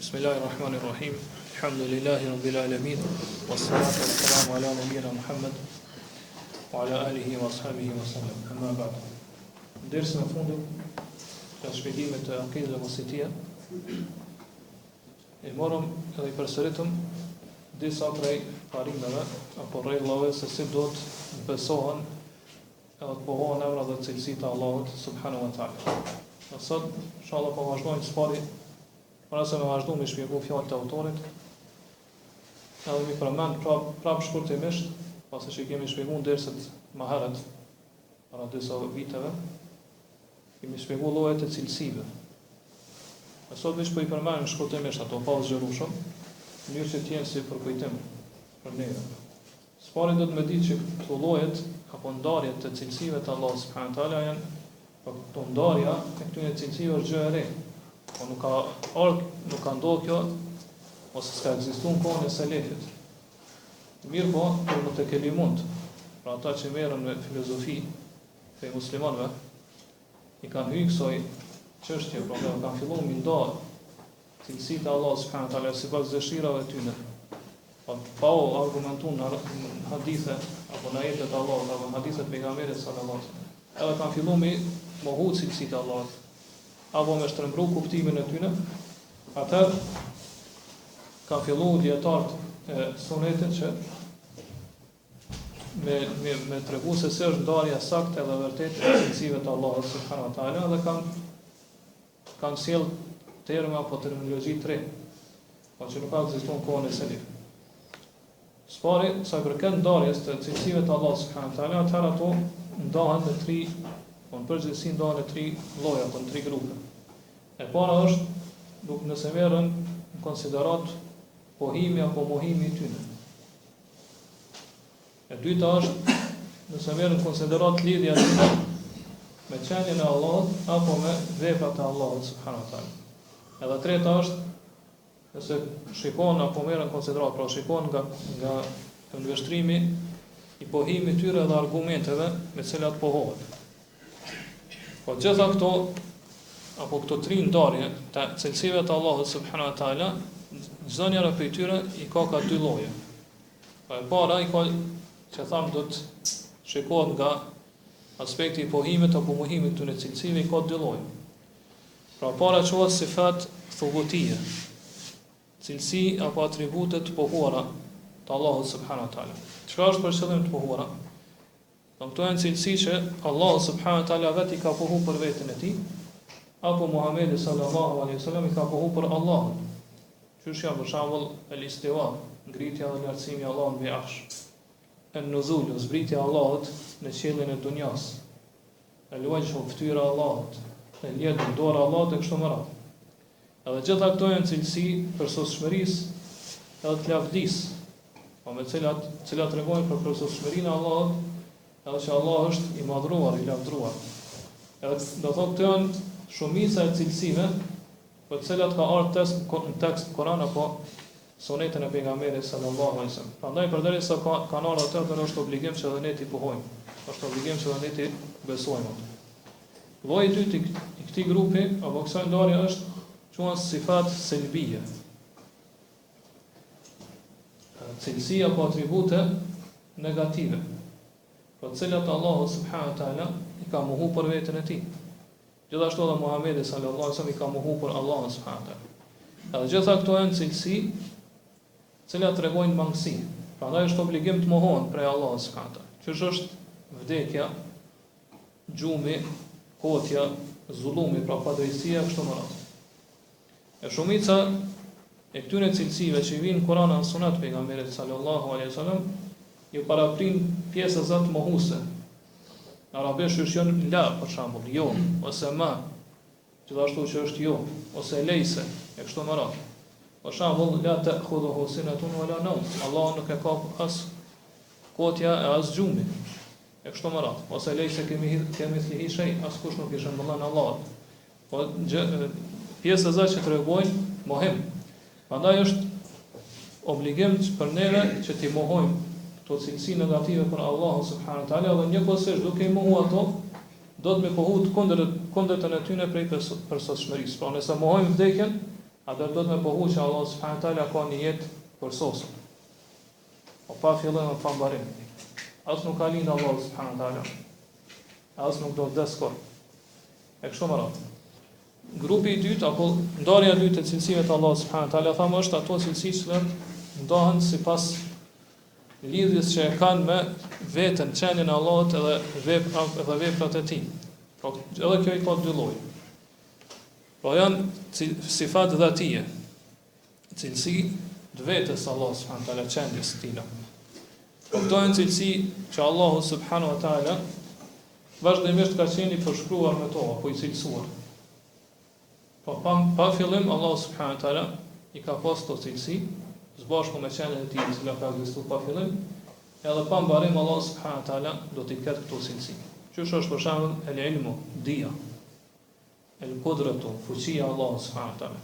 Bismillahirrahmanirrahim. Alhamdulillahi rabbil alamin. Wassalatu wassalamu ala nabiyyina Muhammad wa ala alihi wa ashabihi wa sallam. Amma ba'd. Dersi në fundit të shpjegimit të akidës mosjetie, e morëm edhe I përsëritëm disa prej parimeve apo rregullave se si do të besohen edhe të pohohen emra dhe cilësitë e Allahut subhanahu wa taala. Sot inshallah po vazhdojmë spari. Para se me vazhdu me shpjegu fjalët të autorit, edhe mi përmend prap shkurtimisht, pasi që kemi shpjegu në derset më herët, para disa viteve, kemi shpjegu llojet e cilësive. E sot vish po I përmend shkurtimisht ato pa zgjerueshëm, në mënyrë që të jenë si përkujtim për neve. Spari do të më ditë që këto llojet apo ndarjet të cilësive të Allahut subhanahu wa taala janë, po këto ndarja e këtyre cilësive është gjë e re. Po nuk ka ndodhur kjo, ose s'ka ekzistuar në kohën e selefit. Mirë po, për më të kelimund, pra ata që merren me filozofi të muslimanëve, I kanë hyrë kësaj çështje, pra kanë filluar mi ndar cilësitë e Allahut subhanahu wa taala sipas dëshirave të tyre. Pa u argumentuar në hadithe apo në ajetet e Allahut apo në hadithet e pejgamberit sallallahu alaihi wasallam. Edhe kanë filluar mi mohu cilësitë e Allahut, apo me shtrembru kuptimin e tyre, atëherë kanë filluar dietarët e sunetit që me tregu se si është ndarja saktë dhe vërtetë e cilësive të Allahut subhanahu wa taala dhe kanë sjell terma apo terminologji të re, po që nuk ka ekzistuar në kohën e selif. Spari sa I përket ndarjes të cilësive të Allahut subhanahu wa taala, atëherë ato ndahen në tri, në përgjithësi ndahen në tri lloje apo në tri grupe. E para është nëse merren në konsiderat pohimi apo mohimi I tyre. E dyta është nëse merren në konsiderat lidhja e tyre me qenien e Allahut apo me veprat e Allahut subhanahu wa taala. Edhe e treta është nëse shikon apo merren në konsiderat, pra shikon nga nënveshtrimi I pohimit tyre dhe argumenteve me cilat pohohet. Po gjitha këto apo këto tri ndarje të cilësive të Allahut subhanahu wa taala, çdo njëra prej tyre I ka dy lloje. Pa e para I ka që tham do të shikohet nga aspekti I pohimit apo mohimit të cilësive, I ka dy lloje. Pra para quhet sifat thubutie, cilësi apo atribute të pohuara të Allahut subhanahu wa taala. Çfarë është për qëllim të pohuara? Këto janë cilësi që Allahu subhanahu wa taala vetë I ka pohuar për veten e tij, apo Muhamedi sallallahu alaihi wasallam I ka pohuar për Allahun. Qysh janë për shembull el-istiwa, ngritja dhe lartësimi I Allahut mbi arsh. En-nuzul, zbritja e Allahut në qiellin e dunjas. El-wajhu, fytyra e Allahut. El-yad, dora e Allahut e kështu me radhë. Edhe gjitha këto janë cilësi për sosshmërisë edhe të lavdisë, po me cilat tregojnë për përsosshmërinë e Allahut, edhe që Allah është I madhruar, I lavdruar. Edhe do thotë këto janë shumica e cilësive për të cilat ka ardhur në tekst Kur'an apo sunetën e pejgamberit sallallahu alaihi wasallam. Prandaj përderisa kanë ardhur ato, është obligim që edhe ne ti pohojmë. Është obligim që edhe ne ti besojmë. Lloji I dytë I këtij grupi apo kësaj ndarje është quhen sifat selbie. Cilësi apo atribute negative, për të cilat Allahu subhanahu wa taala I ka mohu për veten e tij. Gjithashtu edhe Muhamedi sallallahu alaihi wasallam I ka mohu për Allahun subhanahu wa taala. Edhe gjitha këto janë cilësi, të cilat tregojnë mangësi. Prandaj është obligim të mohohen prej Allahut subhanahu wa taala. Që është vdekja, gjumi, kotja, zullumi, pra padrejësia kështu me radhë. E shumica e këtyre cilësive që I vinë në Kur'an dhe Sunet pejgamberit sallallahu alaihi wasallam ju paraprin pjesë zot mohuese. Në arabisht është janë la, për shembull, jo, ose ma, gjithashtu që është jo, ose lejse, e kështu me radhë. Për shembull, la ta'khudhuhu sinatun wala nawm. Allah nuk e ka as kotja e as gjumi, e kështu me radhë. Ose lejse kemi thlihi shay, as kush nuk I shëmbëllon Allahut. Po pjesë zot që tregojnë mohim. Prandaj është obligim për neve që t'i mohojmë këto cilësi negative për Allahun subhanahu wa taala dhe njëkohësisht duke I mohuar ato, do të më pohu të kundërtën e tyre prej përsosshmërisë. Pra nëse mohojmë vdekjen, atëherë do të me pohu që Allah subhanahu wa taala ka një jetë përsosur. O pa fillim e pa mbarim. As nuk ka lind Allah subhanahu wa taala. As nuk do të vdes kur. E kështu me radhë. Grupi i dytë apo ndarja e dytë e cilësive të Allah subhanahu wa taala thamë është ato cilësi që ndahen sipas lidhjes që e kanë me veten, qenien e Allahut edhe veprat e tij. Pra edhe kjo i ka dy lloje. Pra janë sifat dhatije, cilësi të vetes Allah subhanahu wa taala qenies të tij. Po këto janë cilësi që Allahu subhanahu wa taala vazhdimisht ka qenë i përshkruar me to apo i cilësuar. Po pa fillim Allah subhanahu wa taala i ka pas to cilësi së bashku me qenien e tij, e cila ka ekzistuar pa fillim, edhe pa mbarim Allah subhanahu wa taala do t'i ketë këto cilësi. Qysh është për shembull el-ilmu, dija, el-qudratu, fuqia Allah subhanahu wa taala,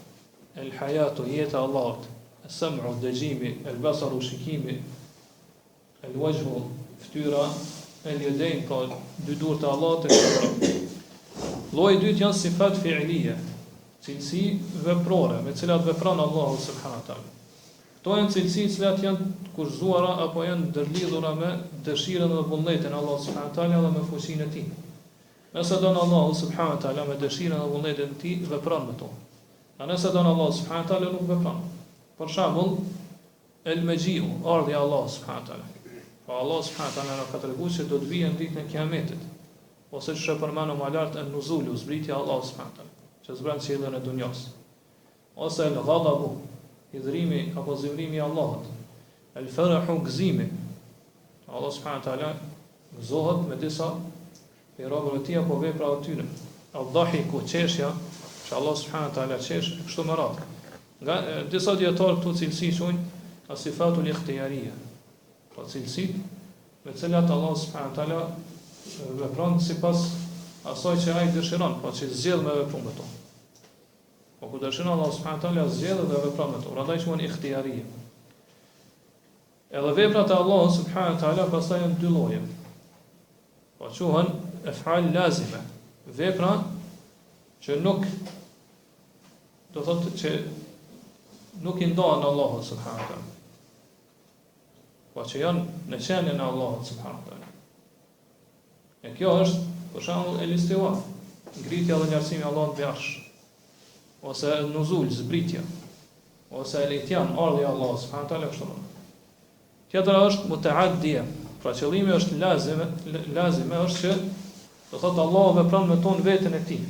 el-hayatu, jeta Allahut, el-sam'u, dëgjimi, el-basaru, shikimi, el-wajhu, fytyra, el-yadayn, pra dy dorë të Allahut. Lloji i dytë janë sifat fi'lije, cilësi veprore, me cilat vepron Allahu subhanahu wa taala. Këto janë cilësi të cilat janë kurzuara apo janë ndërlidhura me dëshirën dhe vullnetin e Allahut subhanahu wa taala dhe me fuqinë e tij. Nëse don Allahu subhanahu wa taala me dëshirën dhe vullnetin e tij, vepron me to. Nëse don Allahu subhanahu wa taala nuk vepron. Për shembull, el-maji'u, ardhi Allahu subhanahu wa taala. Pa Allah subhanahu wa taala ka treguar se do të vijë në ditën e Kiametit. Ose çka përmendëm më lart an-nuzulu, zbritja e Allahut subhanahu wa taala, që zbrat qiellin e dunjos. Ose el-ghadabu, hidhrimi apo zemrimi i Allahut. El-farahu, gëzimi. Allah subhanahu wa taala gëzohet me disa robëve të tij apo vepra të tyre. Al-dhahiku, qeshja, që Allah subhanahu wa taala qesh, kështu me radhë. Nga disa dietar këtu cilësi shojnë as-sifatul ikhtiyariyya. Po cilësi me të cilat Allah subhanahu wa taala vepron sipas asaj që ai dëshiron, po që zgjedh me vepru me to. Po ku dëshiron Allah subhanahu wa taala zgjedh dhe vepron me to. Prandaj quhen ikhtiyariyya. Edhe veprat e Allah subhanahu wa taala pastaj janë dy lloje. Po quhen ef'al lazime, vepra që nuk do thotë që nuk i ndohen Allahu subhanahu wa taala. Po që janë në qenien e Allahut subhanahu wa taala. E kjo është për shembull el-istiwa, ngritja dhe lartësimi i Allahut mbi arsh. Ose nuzul, zbritja. Ose el-ityan, ardhi i Allahut subhanahu wa taala kështu. Tjetra është mutaaddiya. Pra qëllimi është lazime është që do thotë Allahu vepron me ton veten e tij.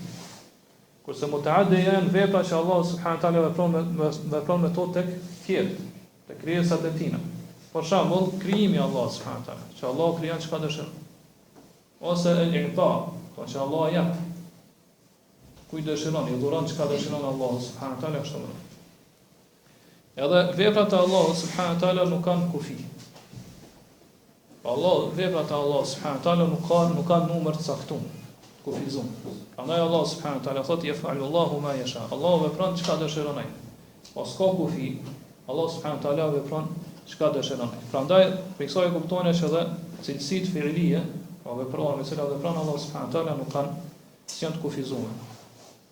Kurse mutaaddiya janë vepra që Allahu subhanahu wa taala vepron me to tek tjerë, tek krijesat e tij. Për shembull, krijimi i Allahut subhanahu wa taala, që Allahu krijon çka dëshiron. Ose el-i'ta, po që Allah jep. Kujt dëshiron, i dhuron çka dëshiron Allahu subhanahu wa taala kështu. Edhe veprat e Allahut subhanahu wa taala nuk kanë kufi. Allah, veprat e Allahut subhanahu wa taala nuk kanë numër të caktuar, kufizum. Prandaj Allah subhanahu wa taala thotë yaf'alu Allahu ma yasha. Allahu vepron çka dëshiron ai. Po s'ka kufi. Allah subhanahu wa taala vepron çka dëshiron ai. Prandaj për kësaj kuptohen që edhe cilësitë fi'lije, po veprora me cilat vepron Allah subhanahu wa taala nuk kanë janë të kufizuar.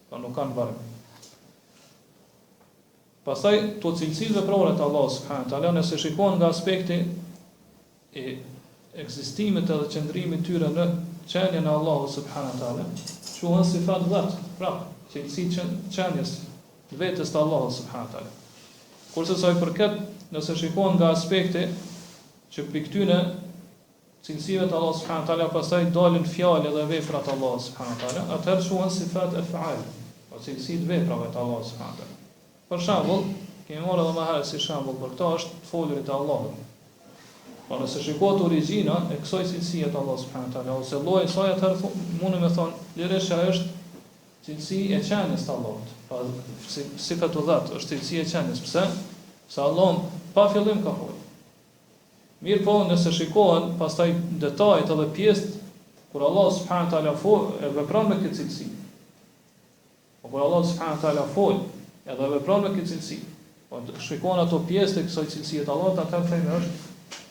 Po nuk kanë varg. Pastaj to cilësitë veprore të Allah subhanahu wa taala nëse shikohen nga aspekti e ekzistimit edhe qëndrimit tyre në qenien e Allahut subhanahu wa taala, quhen sifat dhat, pra, cilësitë qenies vetes të Allahut subhanahu wa taala. Kurse sa i përket, nëse shikohen nga aspekti që për këtyne cilësive të Allahut subhanahu wa taala pastaj dalin fjalë dhe vepra të Allahut subhanahu wa taala, atëherë quhen sifat ef'al, o cilësitë veprave të Allahut subhanahu wa taala. Për shembull, kemi marrë edhe më herë si shembull për këtë është foluri i Allahut. Po nëse shikohet origjina e kësaj cilësie të Allahut subhanahu wa taala ose lloji i saj, atëherë mundem të thonë lirisht që është cilësi e qenies të Allahut. Pa sifatu dhat është cilësi e qenies. Pse? Se Allah pa fillim ka folur. Mirë po, nëse shikohen pastaj detajet edhe pjesët kur Allah subhanahu wa taala vepron me këtë cilësi. Po kur Allah subhanahu wa taala fol, edhe vepron me këtë cilësi. Po shikohen ato pjesë të kësaj cilësie të Allahut, atëherë themi është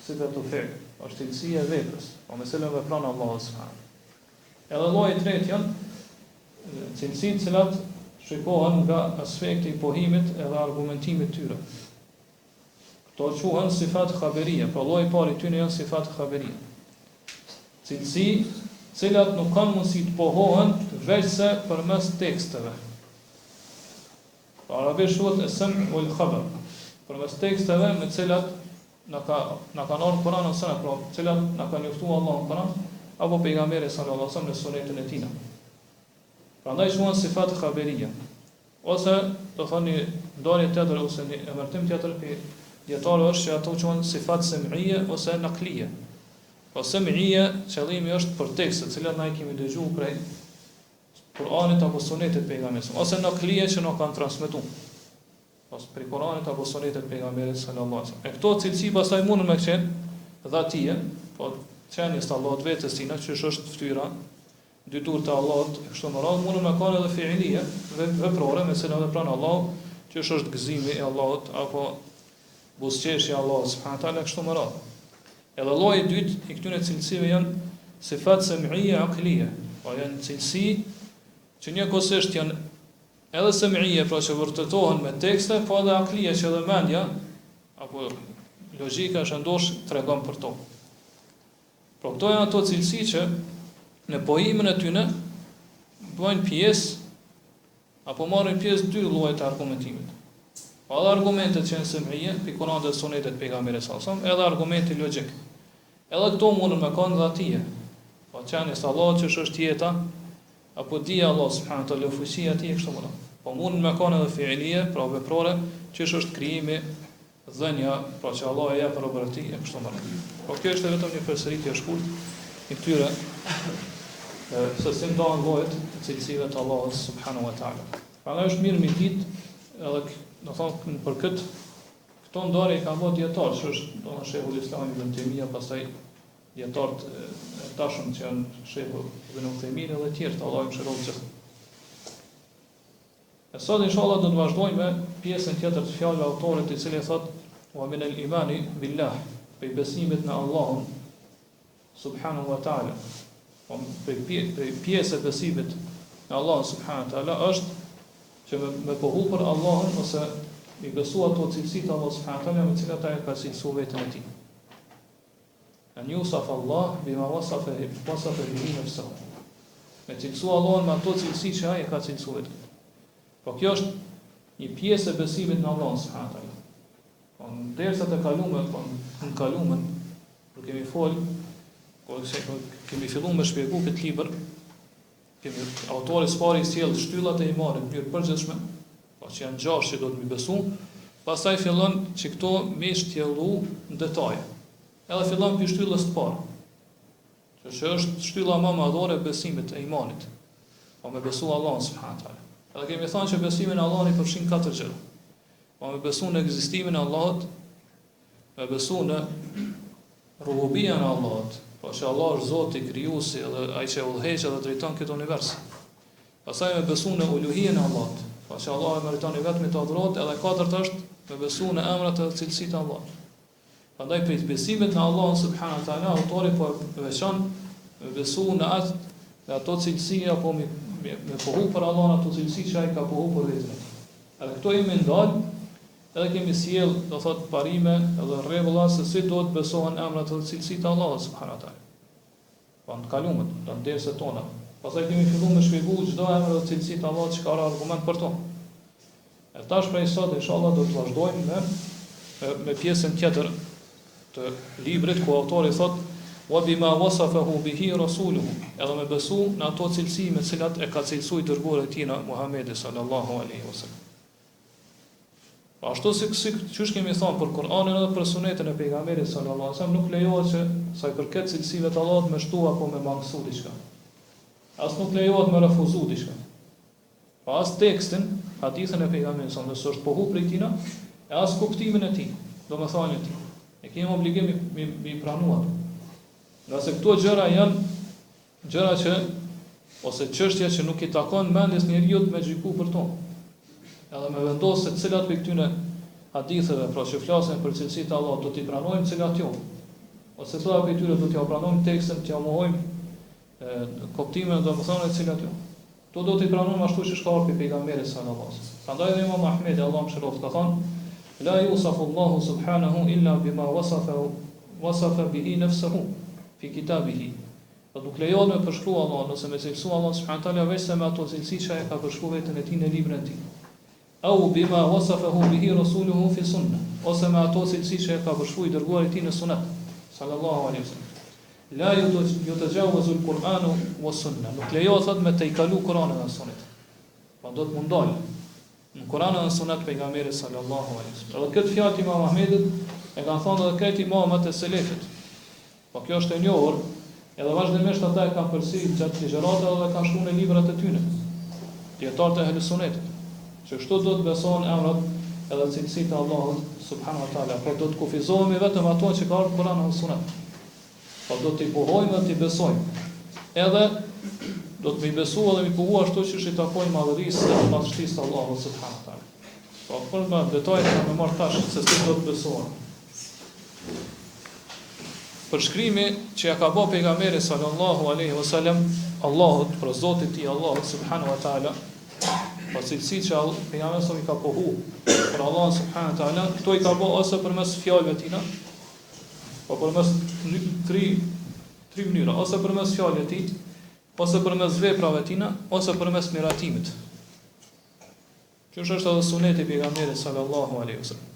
sifatu fi'l, është cilësia e veprës, po me cilën vepron Allahu subhanahu. Edhe lloji i tretë janë cilësitë të cilat shikohen nga aspekti i pohimit edhe argumentimit tyre. Këto quhen sifat khaberie, pra lloji i parë i tyre janë sifat khaberie. Cilësi, cilat nuk kanë mundësi të pohohen veçse përmes teksteve. Pra arabisht thuhet as-sam' wal khabar. Përmes teksteve me cilat na kanë ardhur Kur'ani ose na pra, cilat na ka njoftuar Allahu në Kur'an apo pejgamberi sallallahu alaihi wasallam në sunetin e tij. Prandaj quhen sifat khaberie. Ose do thoni ndarje tjetër ose një emërtim tjetër për dietarë është që ato quhen sifat sam'ie ose naqlie. Po sam'ie qëllimi është për tekstet, të cilat na i kemi dëgjuar prej Kur'anit apo sunetit pejgamberit, ose naqlie që na kanë transmetuar. Ose prej Kur'anit apo sunetit pejgamberit sallallahu alaihi wasallam. E këto cilësi pastaj mundën me qenë dhatie, po qenies të Allahut vetes tina, që është fytyra, dytur të Allahut, kështu më radh mundën me kanë edhe fiilie, veprore me cilën vepron Allahu, që është gëzimi i Allahut apo buzëqeshja e Allahut subhanahu wa taala, kështu më radh. Edhe lloji i dytë i këtyre cilësive janë sifat sam'ie aqlie, po janë cilësi që njëkohësisht janë edhe sam'ie, pra që vërtetohen me tekste, po edhe aqlie që edhe mendja apo logjika shëndosh tregon për to. Pra këto janë ato cilësi që në pohimin e tyre bëjnë pjesë apo marrin pjesë dy lloje të argumentimit. Pa edhe argumentet që janë sam'ie, pi Kur'anit dhe sunetit pejgamberit sallallahu alaihi wasallam, edhe argumenti logjik. Edhe këto mundën me kanë dhatie. Po qenies të Allahut që është jeta apo dia Allah subhanahu wa taala, fuqia e tij kështu më radh. Po mundën me kanë edhe fiilie, pra veprore, që është krijimi, dhënia, pra që Allah e jep për operati e kështu më radh. Po kjo është vetëm një përsëritje e shkurtë i këtyre se si ndohen llojet të cilësive të Allahut subhanahu wa taala. Prandaj është mirë mi ditë edhe do thonë për këto ndarje ka bërë dietar, që është domethënë Sheikhul Islam Ibn Taymija, pastaj dietarët e tashëm që janë Sheikhu Ibn Uthaymeen dhe të tjerë, Allahu më shëroft gjithë. E sot inshallah do të vazhdojmë me pjesën tjetër të fjalëve autorit, i cili thotë wa min al-imani billah, pe besimit në Allahun subhanahu wa taala. Pe pjesë e besimit në Allahun subhanahu wa taala është që me pohu për Allahun ose i besu ato cilësi të Allah subhanahu wa taala me cilat ai ka cilësu veten e tij. An yusaf Allah bima wasafa bihi nafsuhu. Me cilësu Allahun me ato cilësi që ai ka cilësu vetë. Po kjo është një pjesë e besimit në Allahun subhanahu wa taala. Po derisa të kaluam, në kaluamën, kur kemi fol, kemi filluar me shpjegu këtë libër, autori spari sjell shtyllat e imanit në mënyrë përgjithshme, pa që janë 6 që do të mi besu, pastaj fillon që këto me shtjellu në detaje. Edhe fillon për shtyllës të parë, që është shtylla më madhore e besimit e imanit, pa me besu Allah subhanahu wa taala. Edhe kemi thënë që besimi në Allahun i përfshin 4 gjëra. Pa me besu në ekzistimin e Allahut, me besu në rububia në Allahut, pra që Allah është Zoti krijuesi dhe ai që udhëheq dhe drejton këtë univers. Pastaj me besu në uluhinë e Allahut, pra që Allah e meriton vetëm të adhurohet, edhe katërt është me besu në emrat dhe cilësitë e Allahut. Prandaj për besimet në Allahun subhanahu wa taala, autori po veçon me besu në ato cilësi apo me pohu për Allahun ato cilësi që ai ka pohu për vetën e tij. Edhe këto jemi ndal, edhe kemi sjell, do thot parime edhe rregulla se si duhet besohen emrat dhe cilësitë e Allahut subhanahu wa taala. Po në kalumet, në dersat tona. Pastaj kemi filluar me shpjegu çdo emër dhe cilësi të Allahut që ka argument për to. E tash prej sot inshallah do të vazhdojmë me pjesën tjetër të librit ku autori thot wa bima wasafahu bihi rasuluhu, edhe me besu në ato cilësi me cilat e ka cilësuar dërguari i tij Muhamedi sallallahu alaihi wasallam. Ashtu si çush kemi thënë për Kur'anin edhe për sunetin e pejgamberit sallallahu alaihi wasallam, nuk lejohet që sa i përket cilësive të Allahut me shtu apo me mangësu diçka. As nuk lejohet me refuzu diçka. Pa as tekstin, hadithën e pejgamberit sallallahu alaihi wasallam, është pohu prej tina, e as kuptimin e tij, domethënie ti. E kemi obligim mi pranuar. Nga se këto gjëra janë gjëra që ose çështja që nuk i takon mendjes njeriu me gjyku për to. Edhe me vendosë se cilat për këtyne haditheve, pra që flasin për cilësitë e Allahut, do t'i pranojmë cilat jo. Ose cilat për këtyre do t'ja pranojmë tekstin, t'ja mohojmë kuptimin, do të thonë cilat jo. To do t'i pranojmë ashtu që shka ardhur pejgamberit sallallahu alaihi wasallam. Prandaj edhe Imam Ahmedi Allahu mëshiroft ka thonë: La yusafu Allahu subhanahu illa bima wasafa bihi nafsuhu fi kitabihi. Do nuk lejohet me përshkruaj Allahun ose me cilësu Allahun subhanahu wa taala vetëm me ato cilësi që ai ka përshkruar vetën e tij në librin e tij. Au bima wasafahu bihi rasuluhu fi sunnah, ose me ato cilësi që ka përshkruar i dërguari i tij në sunet sallallahu alaihi wasallam. La yutajawazu al-Qur'anu was-sunnah. Nuk lejohet thot me të i kalu Kur'anin dhe sunet. Po do të mundoj në Kur'anin dhe sunet pejgamberit sallallahu alaihi wasallam. Edhe këtë fjalë Imam Ahmedit e kanë thonë edhe këtë imamët e selefit. Po kjo është e njohur, edhe vazhdimisht ata e kanë përsëritur gjatë ligjëratave dhe kanë shkruar në librat e tyre. Dietarët e Ahlus Sunnetit, që kështu do të besohen emrat edhe cilësitë e Allahut subhanahu wa taala, por do të kufizohemi vetëm ato që ka ardhur Kur'ani dhe sunet. Po do t'i pohojmë dhe t'i besojmë. Edhe do të më besu edhe më pohu ashtu që i takojnë madhërisë dhe madhështisë të Allahut subhanahu wa taala. Po për më detajet që më marr tash se si do të besohen. Përshkrimi që ja ka bë pejgamberi sallallahu alaihi wasallam Allahut për Zotin e tij Allahut subhanahu wa taala, po cilësi që pejgamberi sa i ka pohu për Allah subhanahu wa taala, këto i ka bë ose përmes fjalëve tina, po përmes tri mënyra, ose përmes fjalëve të tij, ose përmes veprave tina, ose përmes miratimit. Që është edhe suneti i pejgamberit sallallahu alaihi wasallam.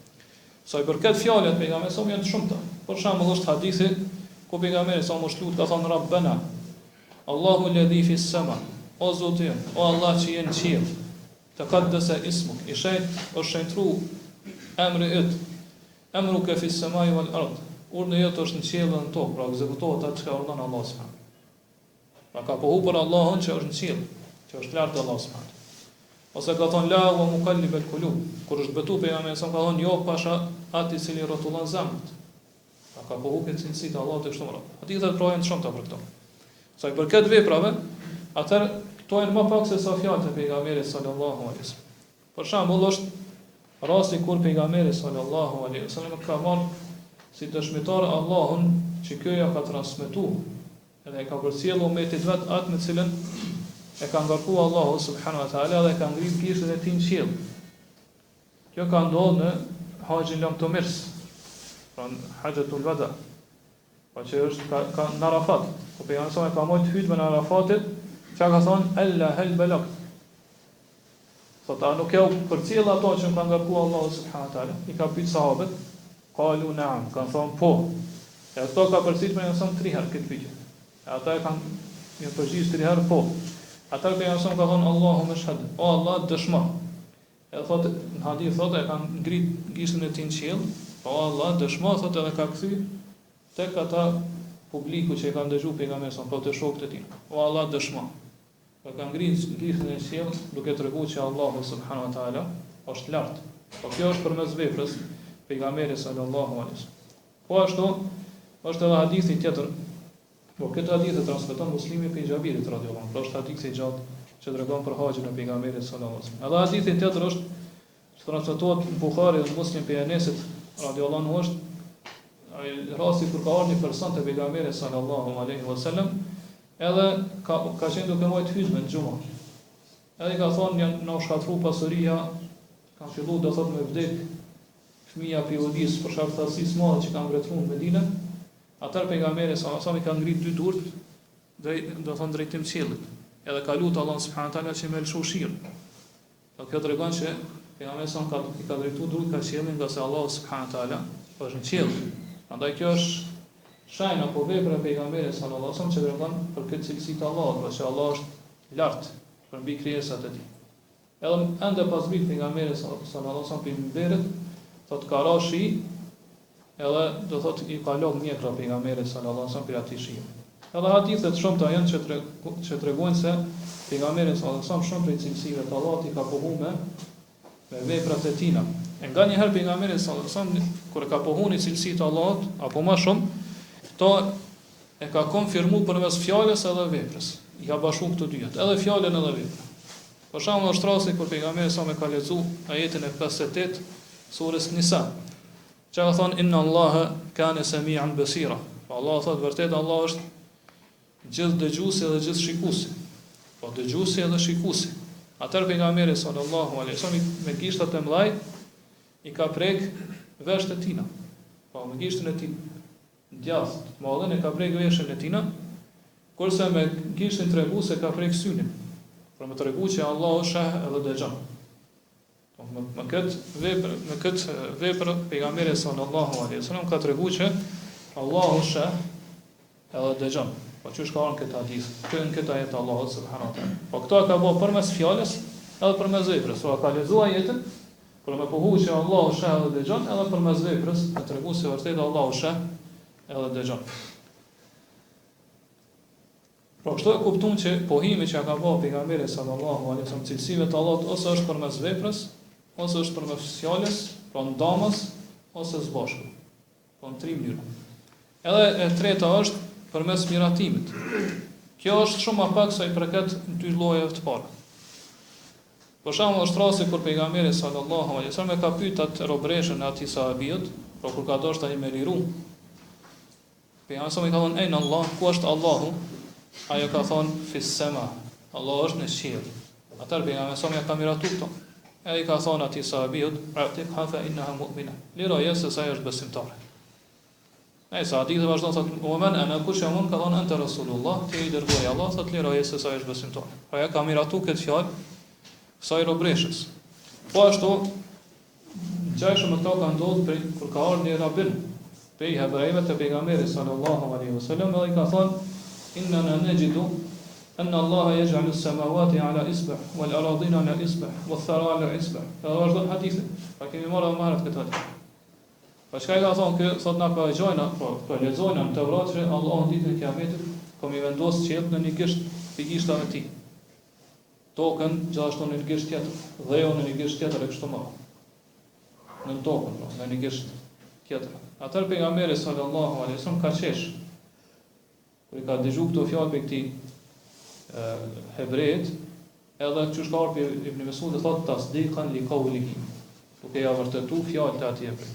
Sa i përket fjalëve të pejgamberit sa janë të shumta. Për shembull është hadithi ku pejgamberi sa më shlut ka thënë Rabbana Allahu alladhi fi s-sama, o Zoti, o Allah që je në qiell, taqaddasa ismuk, i është shenjtru emri yt, emruka fi s-samai wal ard. Urdhë jot është në qiell dhe në tokë, pra ekzekutohet atë çka urdhon Allah subhanahu. Pa ka pohu për Allahun që është në qiell, që është lart Allah subhanahu. Ose ka thonë la wa muqallib al-qulub, kur është betu pejgamberi sa ka thonë jo pasha atë i cili rrotullon zemrat. Pa ka pohu këtë cilësi të Allahut të kështu me radhë. Hadithet projën shumëta për këto. Sa i përket veprave, atëherë këto janë më pak se sa fjalët e pejgamberit sallallahu alaihi wasallam. Për shembull është rasti kur pejgamberi sallallahu alaihi wasallam ka marrë si dëshmitar Allahun që kjo ja ka transmetuar, edhe e ka përcjellë umetit vet atë me cilën e ka ngarkuar Allahu subhanahu wa taala dhe ka ngrit gishtin e tij në qiell. Kjo ka ndodhur në Haxhin Lamtomirs, pra në Hajjatul Wada, pa që është ka në Arafat. Po pejgamberi ka marrë hutbën e Arafatit, çka ka thonë alla hal balagh. Sot nuk e përcjell ato që ka ngarkuar Allahu subhanahu wa taala. I ka pyet sahabët, qalu na'am, kanë thonë po. E ato ka përcjell me nëse 3 herë këtë pyetje. Ata e kanë një përgjigje 3 herë po. Ata pejgamberi ka thonë Allahu mashhad, o Allah dëshmo. E thotë në hadith thotë e kanë ngrit gishtin e tij në qiell, o Allah dëshmo, thotë edhe ka kthy tek ata publiku që e kanë dëgjuar pejgamberin, po të shokët e tij. O Allah dëshmo. Po ka ngrit gishtin e qiell duke treguar që Allahu subhanahu wa taala është lart. Po kjo është përmes veprës pejgamberit sallallahu alaihi wasallam. Po ashtu është edhe hadithi tjetër. Po këtë hadith e transmeton Muslimi pe Xhabirit radhiyallahu anhu. Është hadith i gjatë që tregon për haxhin e pejgamberit sallallahu alaihi wasallam. Edhe hadithi tjetër është që transmetohet në Buhari dhe Muslim pe Enesit radhiyallahu anhu, është ai rasti kur ka ardhur një person te pejgamberi sallallahu alaihi wasallam, edhe ka qenë duke marrë hutbën në xumë. Edhe ka thonë janë na shkatru pasuria, kanë filluar do thotë me vdek fëmia Piodis për shkak të thasisë madhe që kanë mbretëruar në Medinë. Atër pejgamberi sa i ka ngrit 2 durt do thonë drejtim qiellit. Edhe ka lutur Allah subhanahu wa taala që më lëshu shirr. Do kjo tregon që pejgamberi sa i ka drejtuar durt ka qiellin, nga se Allah subhanahu wa taala është në qiell. Prandaj kjo është shenjë apo vepra e pejgamberit sallallahu alaihi wasallam që tregon për këtë cilësi të Allahut, pra që Allah është lart për mbi krijesat e tij. Edhe ende pas vit pejgamberi sallallahu alaihi wasallam për mberet, thotë ka rashi, edhe do thotë i ka lënë mjekra pejgamberit sallallahu alaihi wasallam për atë shi. Edhe hadithet shumëta janë që tregojnë se pejgamberi sallallahu alaihi wasallam shumë prej cilësive të Allahut i ka pohuar me veprat e tina. E nganjëherë pejgamberi sallallahu alaihi wasallam kur ka pohuar cilësitë të Allahut apo më shumë, to e ka konfirmuar përmes fjalës edhe veprës. I ka bashkuar këto dy, edhe fjalën edhe veprën. Për shembull, është rasti kur pejgamberi sa më ka lexuar ajetin e 58 surës Nisa. Që ka thonë inna Allaha kana sami'an basira. Pa Allah thotë vërtet Allah është gjithë dëgjuesi dhe gjithë shikuesi. po dëgjuesi edhe shikuesi. Atëherë pejgamberi sallallahu alaihi wasallam me gishtat e mëdha i ka prek veshët e tina. Po me gishtin e tij djathtë, të madhen e ka prek veshën e tina, kurse me gishtin treguese ka prek synin. Për më tregu që Allahu sheh edhe dëgjon. Me këtë vepër pejgamberi sallallahu alaihi wasallam ka treguar që Allahu sheh edhe dëgjon. Po çu shkon këtë hadith, në këtë ajet Allahu subhanahu wa taala. Po këto ka bëu përmes fjalës edhe përmes veprës. Pra ka lexuar ajetin për me pohu që Allahu sheh edhe dëgjon, edhe përmes veprës të treguar se vërtet Allahu sheh edhe dëgjon. Pra kështu e kuptuam që pohimi që ka bëu pejgamberi sallallahu alaihi wasallam cilësive të Allahut ose është përmes veprës, ose është përmes fjalës, pra ndamës ose së bashku. Po në 3 mënyra. Edhe e treta është përmes miratimit. Kjo është shumë më pak sa i përket 2 llojeve të para. Për shembull është rasti kur pejgamberi sallallahu alaihi wasallam ka pyetur atë robreshën e atij sahabijut, por kur ka dashur ai me liru. Pejgamberi sa më ka thonë: "Ejn Allah, ku është Allahu?" Ai ka thonë: "Fis sama." Allahu është në qiell. Atëherë pejgamberi sa më ka miratuar këto. Ai ka thonë atij sahabijut: "A'tik hafa innaha mu'mina." Liroje se sa është besimtare. Ai sa hadithe vazhdon thotë: "O men ana kush jam ka thonë anta Rasulullah, ti i dërguari i Allah, thotë liroje se sa është besimtar." Pra ja ka miratuar këtë fjalë kësaj robreshës. Po ashtu gjashtë më këto ka ndodhur kur ka ardhur një rabin prej hebrejve të pejgamberit sallallahu alaihi wasallam dhe i ka thonë: "Inna najidu anna Allah yaj'alu as-samawati 'ala isbah wal aradina 'ala isbah wal thara 'ala isbah." Ka vazhdon hadithin. Pa kemi marrë këtë hadith. Pa çka i ka thonë kë, thot na po e gjojna, po lexojna në Tevrat që Allahu ditën e Kiametit po mi vendos qiell në një gisht të gishtave të tij. Tokën gjithashtu në një gisht tjetër, dheun në një gisht tjetër e kështu më. Në tokën, në një gisht tjetër. Atëherë pejgamberi sallallahu alaihi wasallam ka qesh. Kur i ka dëgjuar këto fjalë pe këtij hebrejt, edhe çu shkar pe Ibn Mesud e thotë tasdiqan li qawlihi. Duke ja vërtetuar fjalët e atij hebrej.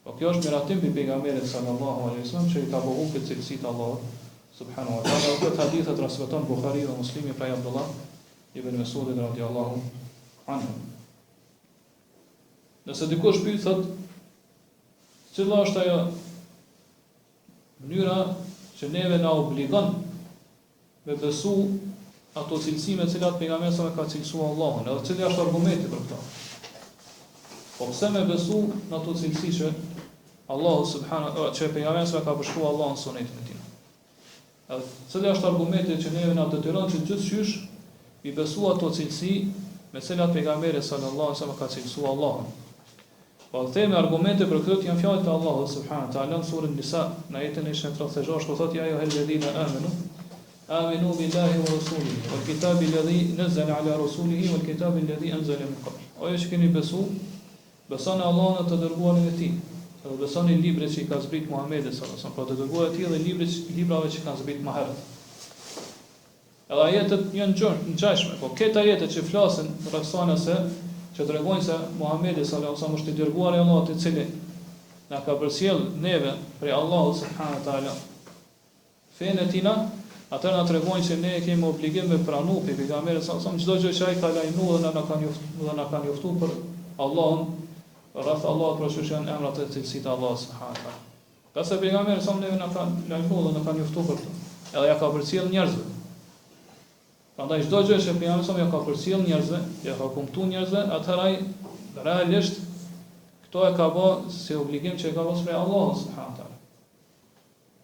Po kjo është miratim për pejgamberin sallallahu alaihi wasallam që i ka bëu këtë cilësi të Allahut subhanahu wa taala. Këtë hadith e transmeton Buhariu dhe Muslimi prej Abdullah ibn Mesudit radhiyallahu anhu. Nëse dikush pyet thotë, cila është ajo mënyra që neve na obligon me besu ato cilësi me të cilat pejgamberi sa ka cilësuar Allahun, edhe cili është argumenti për këtë? Po pse me besu në ato cilësi që Allahu subhanahu që pejgamberi sa ka përshkruar Allahun në sunetin e tij? Edhe cili është argumenti që neve na detyron që gjithçysh i besu ato cilësi me të cilat pejgamberi sallallahu alaihi wasallam ka cilësuar Allahun? Po themi argumente për këtë janë fjalët e Allahut subhanahu wa taala në surën Nisa, në ajetin e 136, ku thotë: "Ya ayyuhalladhina aminu billahi wa rasulihi wal kitabi alladhi nazzala ala rasulihi wal kitabi alladhi anzala min qabl." O ju që keni besu, besoni Allahun dhe të dërguarin e tij. Edhe besoni librit që i ka zbrit Muhamedit sallallahu alaihi wasallam, po të dërguarit e tij dhe librave që kanë zbrit më herët. Edhe ajetet janë ngjashme, po këto ajetet që flasin rreth se që tregojnë se Muhamedi sallallahu alaihi wasallam është i dërguari i Allahut, i cili na ka përcjell neve prej Allahut subhanahu wa taala fenë e tina, atëherë na tregojnë se ne kemi obligim me pranu pe pejgamberin sallallahu alaihi wasallam çdo gjë që ai ka lajmëruar dhe na ka njoftuar për Allahun, rreth Allahut për shkak emrat e cilësitë të Allahut subhanahu wa taala. Qase pejgamberi sallallahu alaihi wasallam neve na ka lajmëruar dhe na ka njoftuar për këtë. Edhe ja ka përcjell njerëzve. Prandaj çdo gjë që pejgamberi sa ka përcjell njerëzve, ja ka kumtuar njerëzve, atëherë ai realisht këto e ka bë si obligim që e ka vënë prej Allahut subhanahu wa taala.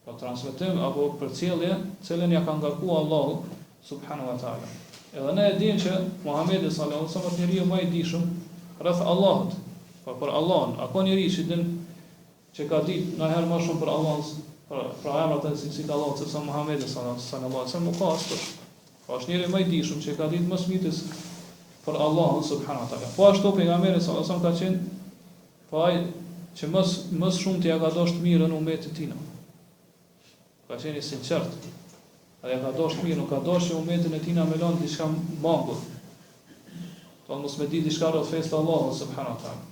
Po transmetim apo përcjellje, cilën ja ka ngarkuar Allahu subhanahu wa taala. Edhe ne e dimë që Muhamedi sallallahu alaihi wasallam është njeriu më i dijshëm rreth Allahut. Po për Allahun, apo njeriu që din që ka ditë në herë më shumë për Allahun, për emrat e cilësitë të Allahut, sepse Muhamedi sallallahu alaihi wasallam ka askush. Po është njëri më i dijshëm që ka ditë më së miri për Allahun subhanahu wa taala. Po ashtu pejgamberi sallallahu alaihi wasallam ka qenë po ai që më shumë t'i ka dashur mirën umetit të tij. Ka qenë i sinqert. Ai ka dashur mirën, nuk ka dashur umetin e tij na me lënë diçka mangur. Do mos me di diçka rreth fesë të Allahut subhanahu wa taala.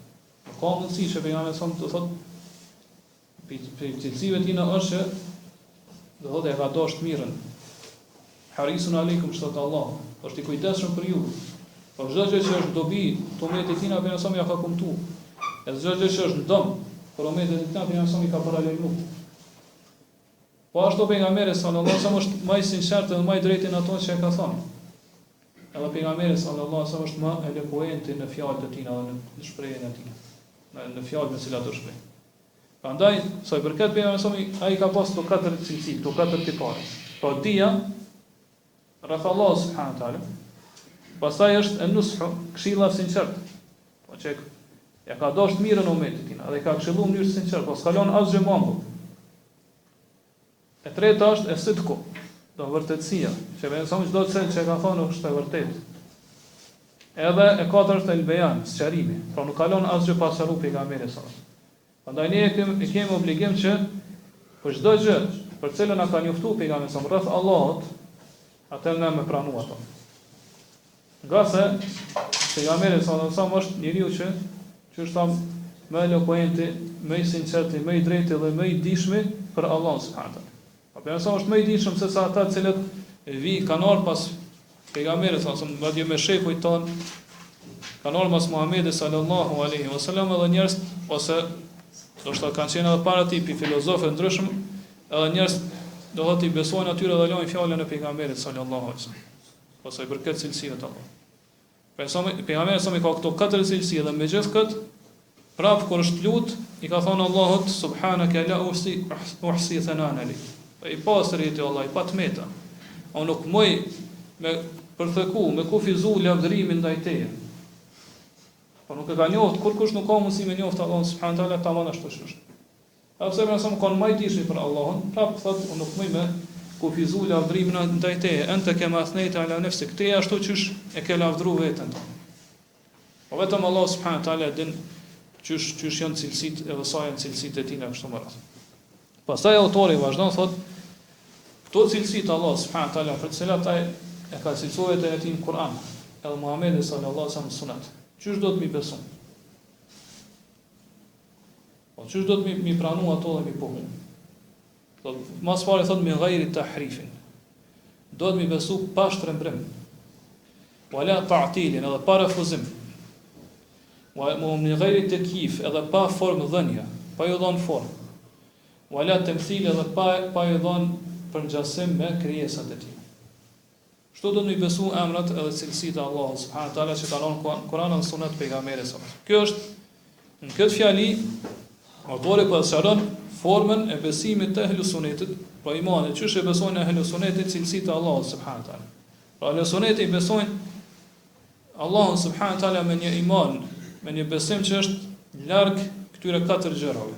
Ka mundësi që pejgamberi sallallahu alaihi wasallam të thotë cilësive tina është që do thotë e ka dashur mirën. harisun aleikum shtot Allah, është i kujdesshëm për ju. Po çdo gjë që është dobi, to umetit tina pejgamberi sa ja ka kumtu. E çdo gjë që është dëm, për umetit tina pejgamberi sa ka paralajmëruar. Po ashtu pejgamberi sallallahu alaihi wasallam është më i sinqert dhe më i drejtë në ato që ka thënë. Edhe pejgamberi sallallahu alaihi wasallam është më elokuenti në fjalët e tina dhe në shprehjen e tij. Në fjalët me cilat do shpreh. Prandaj, sa i përket pejgamberit sallallahu alaihi wasallam, ai ka pas to katër cilësi, to katër tipare. Po dia rreth Allah subhanahu wa taala. Pastaj është nushu, këshilla sinqert. Po që ja ka dashur mirën umetit tina dhe ka këshilluar në mënyrë sinqert, po s'kalon asgjë mambull. E treta është e sidku, do vërtetësia, që me nësëm çdo që ka thonë është e vërtet. Edhe e katërt është el bejan, sqarimi, pra nuk kalon asgjë pa sqaruar pejgamberi sallallahu alaihi wasallam. Prandaj ne kemi obligim që për çdo gjë për cilën na ka njoftuar pejgamberi sallallahu alaihi wasallam rreth Allahut, atë ne me pranu ato. Nga se pejgamberi sallallahu alaihi wasallam është njeriu që është tham më elokuenti, më i sinqerti, më i drejtë dhe më i dijshëm për Allahun subhanahu wa taala. Pejgamberi është më i dijshëm se sa ata të cilët kanë ardhur pas pejgamberit sallallahu alaihi wasallam, madje me shefujt ton, kanë ardhur pas Muhamedit sallallahu alaihi wasallam edhe njerëz ose do të kanë qenë edhe para tipi filozofë ndryshëm, edhe njerëz do thotë i besojnë atyre dhe lojnë fjalën e pejgamberit sallallahu alaihi wasallam. Ose për këtë cilësive të Allah. Pejgamberi sa ka këto katër cilësi dhe me gjithë këtë, prapë kur është lut, i ka thonë Allahut subhanaka la uhsi thanan ali. I pastër i Allah, i patmeta. Unë nuk muj me përthëku, me kufizu lavdërimin ndaj teje. Po nuk e ka njoft, kur kush nuk ka mundësi me njoft Allahun subhanahu wa taala, tamam ashtu është. Pse më sa më kanë më dishni për Allahun, prapë thotë unë nuk muj me kufizu lavdrimin ndaj teje, ente kema thnejta ala nafsik, teje ashtu qysh e ke lavdru veten. Po vetëm Allah subhanahu wa taala din qysh janë cilësitë edhe sa janë cilësitë e tina kështu më radh. Pastaj autori vazhdon thotë këto cilësitë Allah subhanahu wa taala për të cilat ai e ka cilësuar vetë në Kur'an, edhe Muhamedi sallallahu alaihi wasallam sunat. Qysh do të mi beson? Po qysh do të mi pranu ato dhe mi pohon? Mas pari thot me gajri të hrifin, do të mi besu pa shtrembrim, wala ta'tilin edhe pa refuzim, me gajri të kif edhe pa formë dhënja, pa ju dhonë formë, wala të mthil edhe pa ju dhonë përngjasim me krijesat e tij. Kështu do të mi besu emrat edhe cilësitë e Allahut subhanahu wa taala që kanë Kur'an dhe Sunet pejgamberit sallallahu alaihi wasallam. Kjo është në këtë fjali autori po sqaron formën e besimit të ehlu sunetit, pra imanit, çysh e besojnë ehlu sunetit cilësitë e Allahut subhanahu wa taala. Pra ehlu suneti besojnë Allahun subhanahu wa taala me një iman, me një besim që është larg këtyre katër gjërave.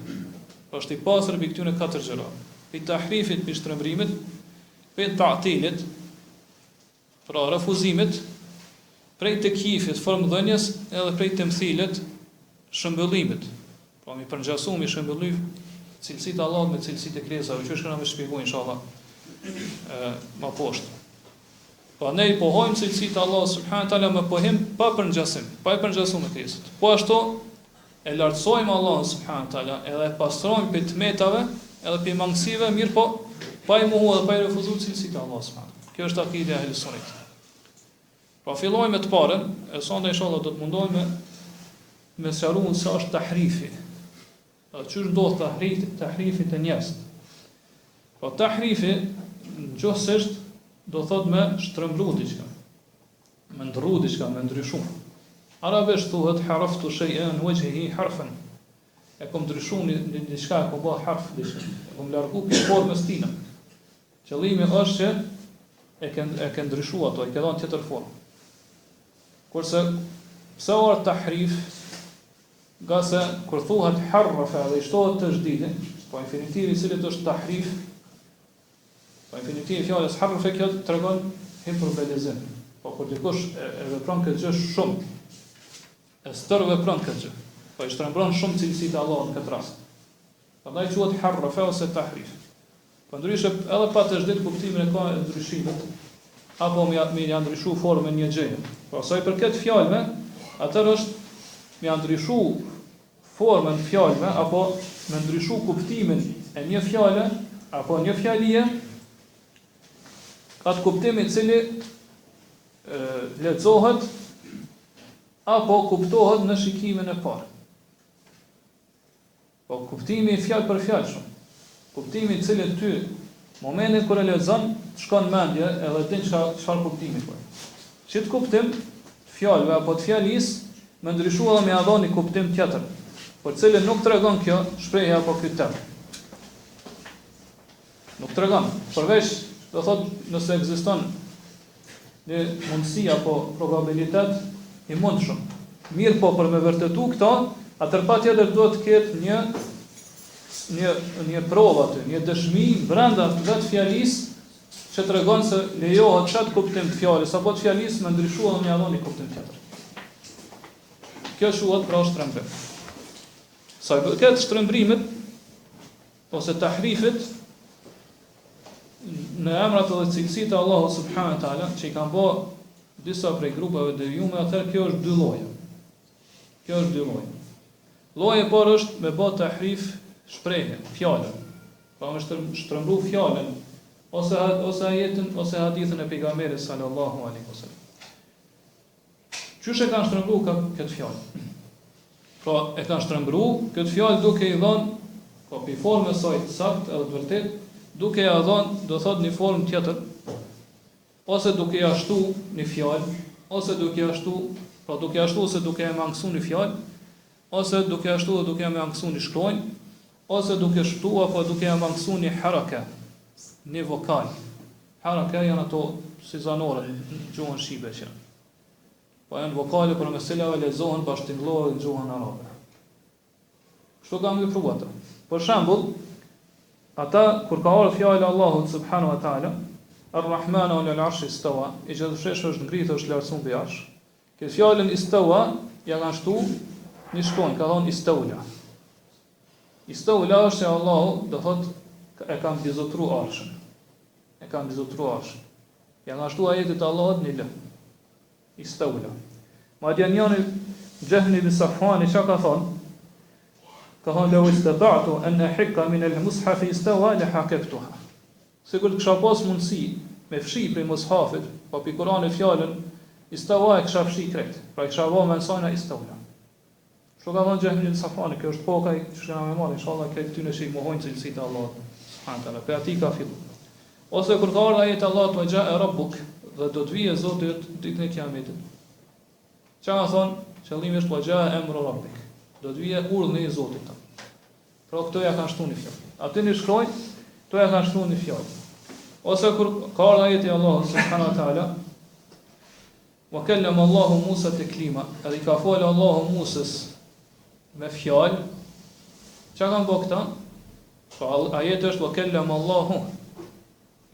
Pra është i pastër mbi këtyre katër gjërave. Pi tahrifit, pi shtrembrimit, pi ta'tilit, pra refuzimit, prej të kifit, formë dhënjes, edhe prej të mthilet, shëmbëllimit. Pra mi përngjasu, mi shëmbëllim cilësitë e Allahut me cilësitë e krijesave, që shkëna me shpjegoj inshallah më poshtë. Pa ne i pohojmë cilësitë e Allahut subhanahu wa taala me pohim pa përngjasim, pa i përngjasuar me krijesat. Po ashtu e lartësojmë Allahun subhanahu wa taala, edhe e pastrojmë për tmetave, edhe për mangësive, mirë po pa i mohuar dhe pa i refuzuar cilësitë e Allahut subhanahu wa taala. Kjo është akida e Ahlusunit. Pra fillojmë me të parën, e sonda inshallah do të mundohemi me sqaruar se është tahrifi. Çysh ndodh tahrifi të njerëzit. Po tahrifi nëse do thot me shtrembru diçka, me ndrru diçka, me ndryshu. Arabisht thuhet haraftu shay'an wajhihi harfan. E kom ndryshu një diçka, e kom bë harf diçka. E kom largu formës tina. Qëllimi është që e ke ndryshu ato, e ke dhënë tjetër formë. Kurse pse është tahrif? Nga se kur thuhet harrafa dhe i shtohet të zhdidi, po infinitivi i cili është tahrif, po infinitivi fjalës harrafa kjo tregon hiperbelizim. Po kur dikush e vepron këtë gjë shumë, e stër vepron këtë gjë, po i shtrembron shumë cilësitë e Allahut në këtë rast. Prandaj quhet harrafa ose tahrif. Po ndryshe edhe pa të zhdit kuptimin e ka e ndryshimit, apo me ja ndryshu formën një gjëje. Po sa i përket fjalëve, atëherë është me ja ndryshu formën fjalëve, apo me ndryshu kuptimin e një fjale, apo një fjalie, atë kuptim I cili lexohet apo kuptohet në shikimin e parë. Po kuptimi I fjalë për fjalë shumë. Kuptimi I cili ty momentin kur e lexon shkon mendje edhe din çfarë kuptimi ka. Çit kuptim fjalëve apo të fjalisë më ndryshua dhe më ia dhoni kuptim tjetër, për cilën nuk tregon kjo shprehje apo ky term. Nuk tregon, përveç do thot nëse ekziston një mundësi apo probabilitet I mundshëm. Mirë po për me vërtetu këto, atëherë patjetër duhet të ketë një provë aty, një dëshmi brenda vetë fjalisë që tregon se lejohet çat kuptim të fjalës apo të fjalisë më ndryshua dhe më ia dhoni kuptim tjetër. Kjo quhet pra shtrembrim. Sa I përket shtrembrimit ose tahrifit në emrat dhe cilësitë e Allahut subhanahu wa taala, që I kanë bë disa prej grupeve devijume, atëherë kjo është dy lloje. Kjo është dy lloje. Lloji I parë është me bë tahrif shprehjen, fjalën. Pra me shtrembru fjalën ose ajetin ose hadithin e pejgamberit sallallahu alaihi wasallam. Qysh e kanë shtrembru këtë fjalë? Pra e kanë shtrembru këtë fjalë duke I dhënë po pi formën e saj të saktë edhe të vërtetë, duke ja dhënë, do thot, një formë tjetër, ose duke ja shtu një fjalë, ose duke ja shtu, pra duke ja shtu ose duke ja mangësu një fjalë, ose duke ja shtu dhe duke ja mangësu një shkronjë, ose duke shtu apo duke ja mangësu një haraka, një vokal. Haraka janë ato si zanore në gjuhën shqipe që. Po janë vokale për me cilave lexohen bashkëtingëllore në gjuhën arabe. Kështu kam vepruar ato. Për shembull, ata kur ka ardhur fjala e Allahut subhanahu wa taala, Ar-Rahmanu 'ala al-'arshi istawa, I gjithëfshirë është ngritur, është lartësuar mbi arsh. Këtë fjalën istawa ja kanë shtu një shkronjë, ka thonë istaula. Istaula është se Allahu do thotë e ka mbizotruar arshën. E ka mbizotruar arshën. Ja kanë shtu ajetit e Allahut një l. Istaula. Madje njëri Jahni bin Safwani çka ka thonë? Ka thonë lau istata'tu an ahqa min al-mushaf istawa la haqaqtuha. Sikur të kisha pas mundësi me fshi prej mushafit, po pi Kur'anit fjalën istawa e kisha fshi krejt. Pra kisha vënë mensojna istaula. Kështu ka thonë Jahni bin Safwani, kjo është poka që na më marr inshallah këtë ty në shi mohojnë cilësitë e Allahut subhanahu taala. Pe aty ka fillu. Ose kur ka ardhur ajeti Allahut wa ja'a rabbuk, dhe do të vijë Zoti ditën e Kiametit. Çka ka thonë? Qëllimi është wa ja'a amru rabbik. Do të vijë urdhni I Zotit. Pra këto ja kanë shtuar një fjalë. Aty në shkronjë, këto ja kanë shtuar një fjalë. Ose kur ka ardhur ajeti Allahut subhanahu wa taala, wa kallama Allahu Musa taklima, ai ka folë Allahu Musës me fjalë. Çka kanë bërë këta? Pra ajeti është wa kallama Allahu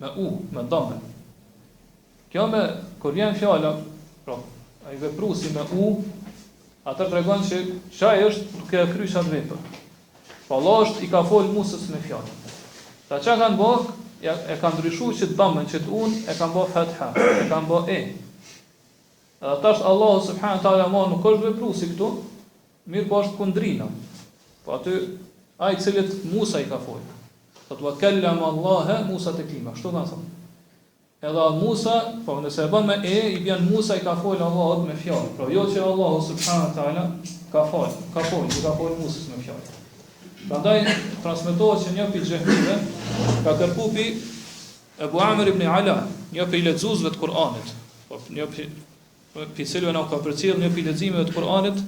me dhamë. Kjo me kur vjen fjala, pra ai vepruesi me atë tregon se çaj është duke kryer atë vepër. Po Allah është I ka fol Musës me fjalë. Ta çka kanë bërë, e kanë ndryshuar që dhamën që e kanë bërë fatha, e kanë bërë e. Edhe tash Allahu subhanahu taala nuk është vepruesi këtu, mirë po është kundrina. Po aty ai I cili Musa I ka fol. Thot wa kallama Allah Musa taklima, kështu kanë thënë. Edhe Musa, po nëse e bën me I vjen Musa I ka folë Allahut me fjalë. Pra jo që Allahu subhanahu taala ka folë Musës me fjalë. Prandaj transmetohet që një prej xehmive ka kërkuar pi Abu Amr ibn Ala, një prej lexuesve të Kur'anit. Po një prej cilëve na ka përcjell një prej leximeve të Kur'anit,